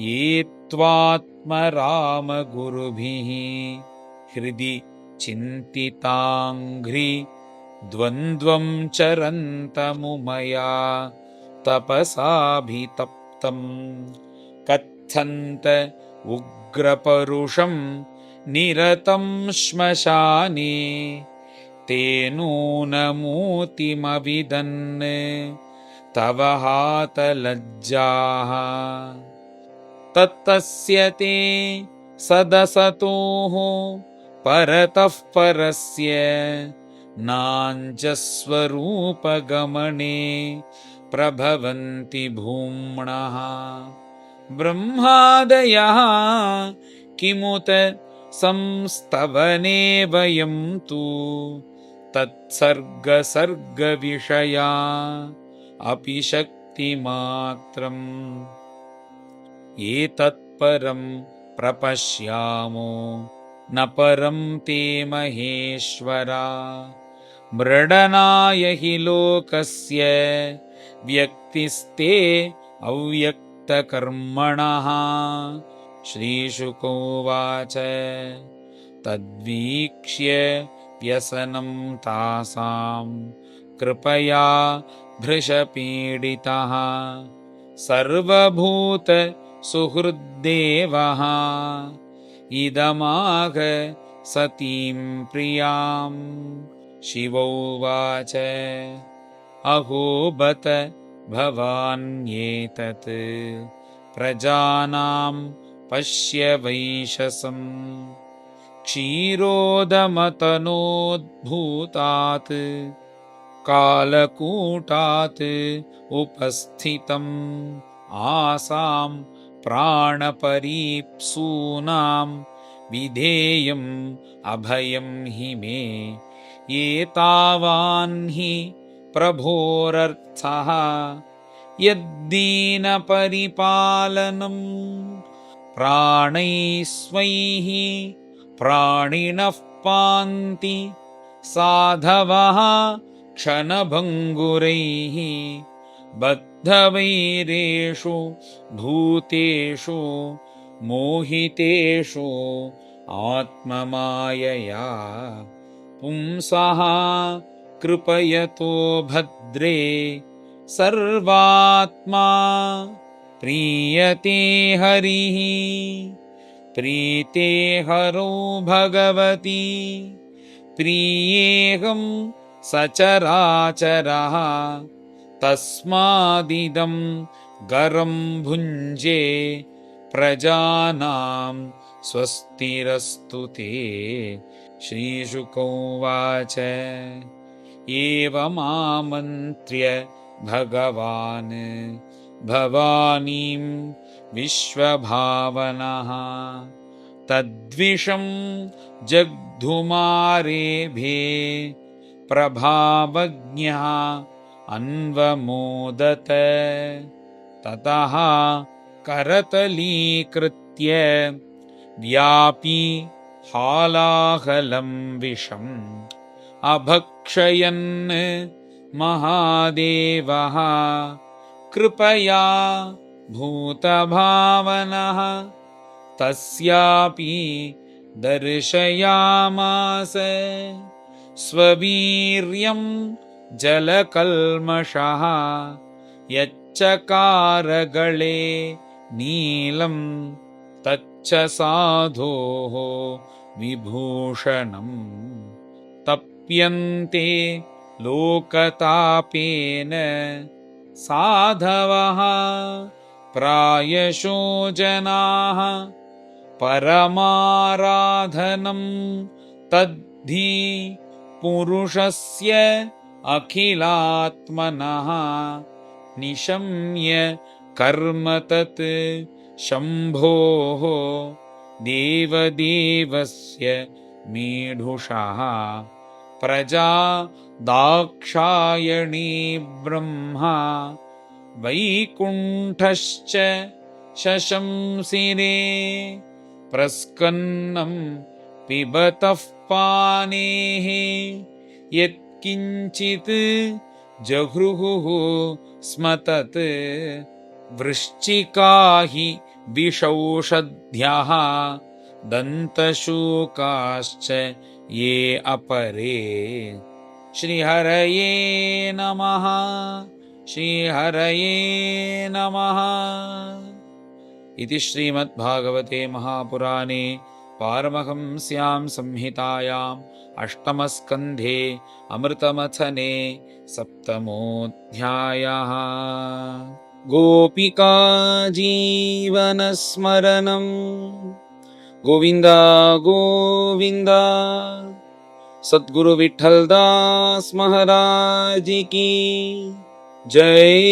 ये त्वात्मरामगुरुभिः हृदि चिन्तिताङ्घ्रि द्वन्द्वं चरन्तमुमया तपसाभितप्तं कथन्त उग्रपरुषं निरतं श्मशाने ते नूनमूतिमविदन् तव हातलज्जाः तत्तस्य ते सदसतोः परतः परस्य नाञ्जस्वरूपगमने प्रभवन्ति भूम्नः ब्रह्मादयः किमुत संस्तवने वयं तु तत्सर्गसर्गविषया अपि शक्तिमात्रम् एतत्परं प्रपश्यामो न परं ते महेश्वरा मृडनाय हि लोकस्य व्यक्तिस्ते अव्यक्तकर्मणः श्रीशुकोवाच तद्वीक्ष्य व्यसनं तासां कृपया भृशपीडितः सर्वभूतसुहृद्देवः इदमाह सतीं प्रियां शिवोवाच अहो बत भवान्येतत् प्रजानां पश्य वैशसं क्षीरोदमतनोद्भूतात् कालकूटात् उपस्थितम् आसां प्राणपरीप्सूनां विधेयम् अभयं हि मे एतावान् हि प्रभोरर्थः यद्दीनपरिपालनम् प्राणैस्वैः प्राणिनः पान्ति साधवः क्षणभङ्गुरैः बद्धवैरेषु भूतेषु मोहितेषु आत्ममायया पुंसः कृपयतो भद्रे सर्वात्मा प्रीयते हरिः प्रीते हरौ भगवती प्रियेऽहं सचराचरः तस्मादिदं गरं भुञ्जे प्रजानां स्वस्तिरस्तु ते श्रीशुकोवाच एवमामन्त्र्य भगवान् भवानीं विश्वभावनः तद्विषं जग्धुमारेभे प्रभावज्ञः अन्वमोदत ततः करतलीकृत्य व्यापी हालाहलं विषम् अभक्षयन् महादेवः कृपया भूतभावनः तस्यापि दर्शयामास स्ववीर्यं जलकल्मषः यच्चकारगळे नीलं तच्च साधोः विभूषणम् तप्यन्ते लोकतापेन साधवः प्रायशो जनाः परमाराधनं तद्धि पुरुषस्य अखिलात्मनः निशम्य कर्म तत् शम्भोः देवदेवस्य मीढुषः प्रजा दाक्षायणी ब्रह्मा वैकुण्ठश्च शशंसिरे प्रस्कन्नं पिबतः पानेः यत्किञ्चित् जगृहुः स्म तत् वृश्चिका हि विषौषध्यः दन्तशूकाश्च ये अपरे। श्रीहरये नमः। श्रीहरये नमः। इति श्रीमद्भागवते महापुराणे पारमहंस्यां संहितायाम् अष्टमस्कन्धे अमृतमथने सप्तमोऽध्यायः। गोपिका जीवनस्मरणं गोविन्द गोविन्द। सद्गुरु विठ्ठलदास महाराज की जय।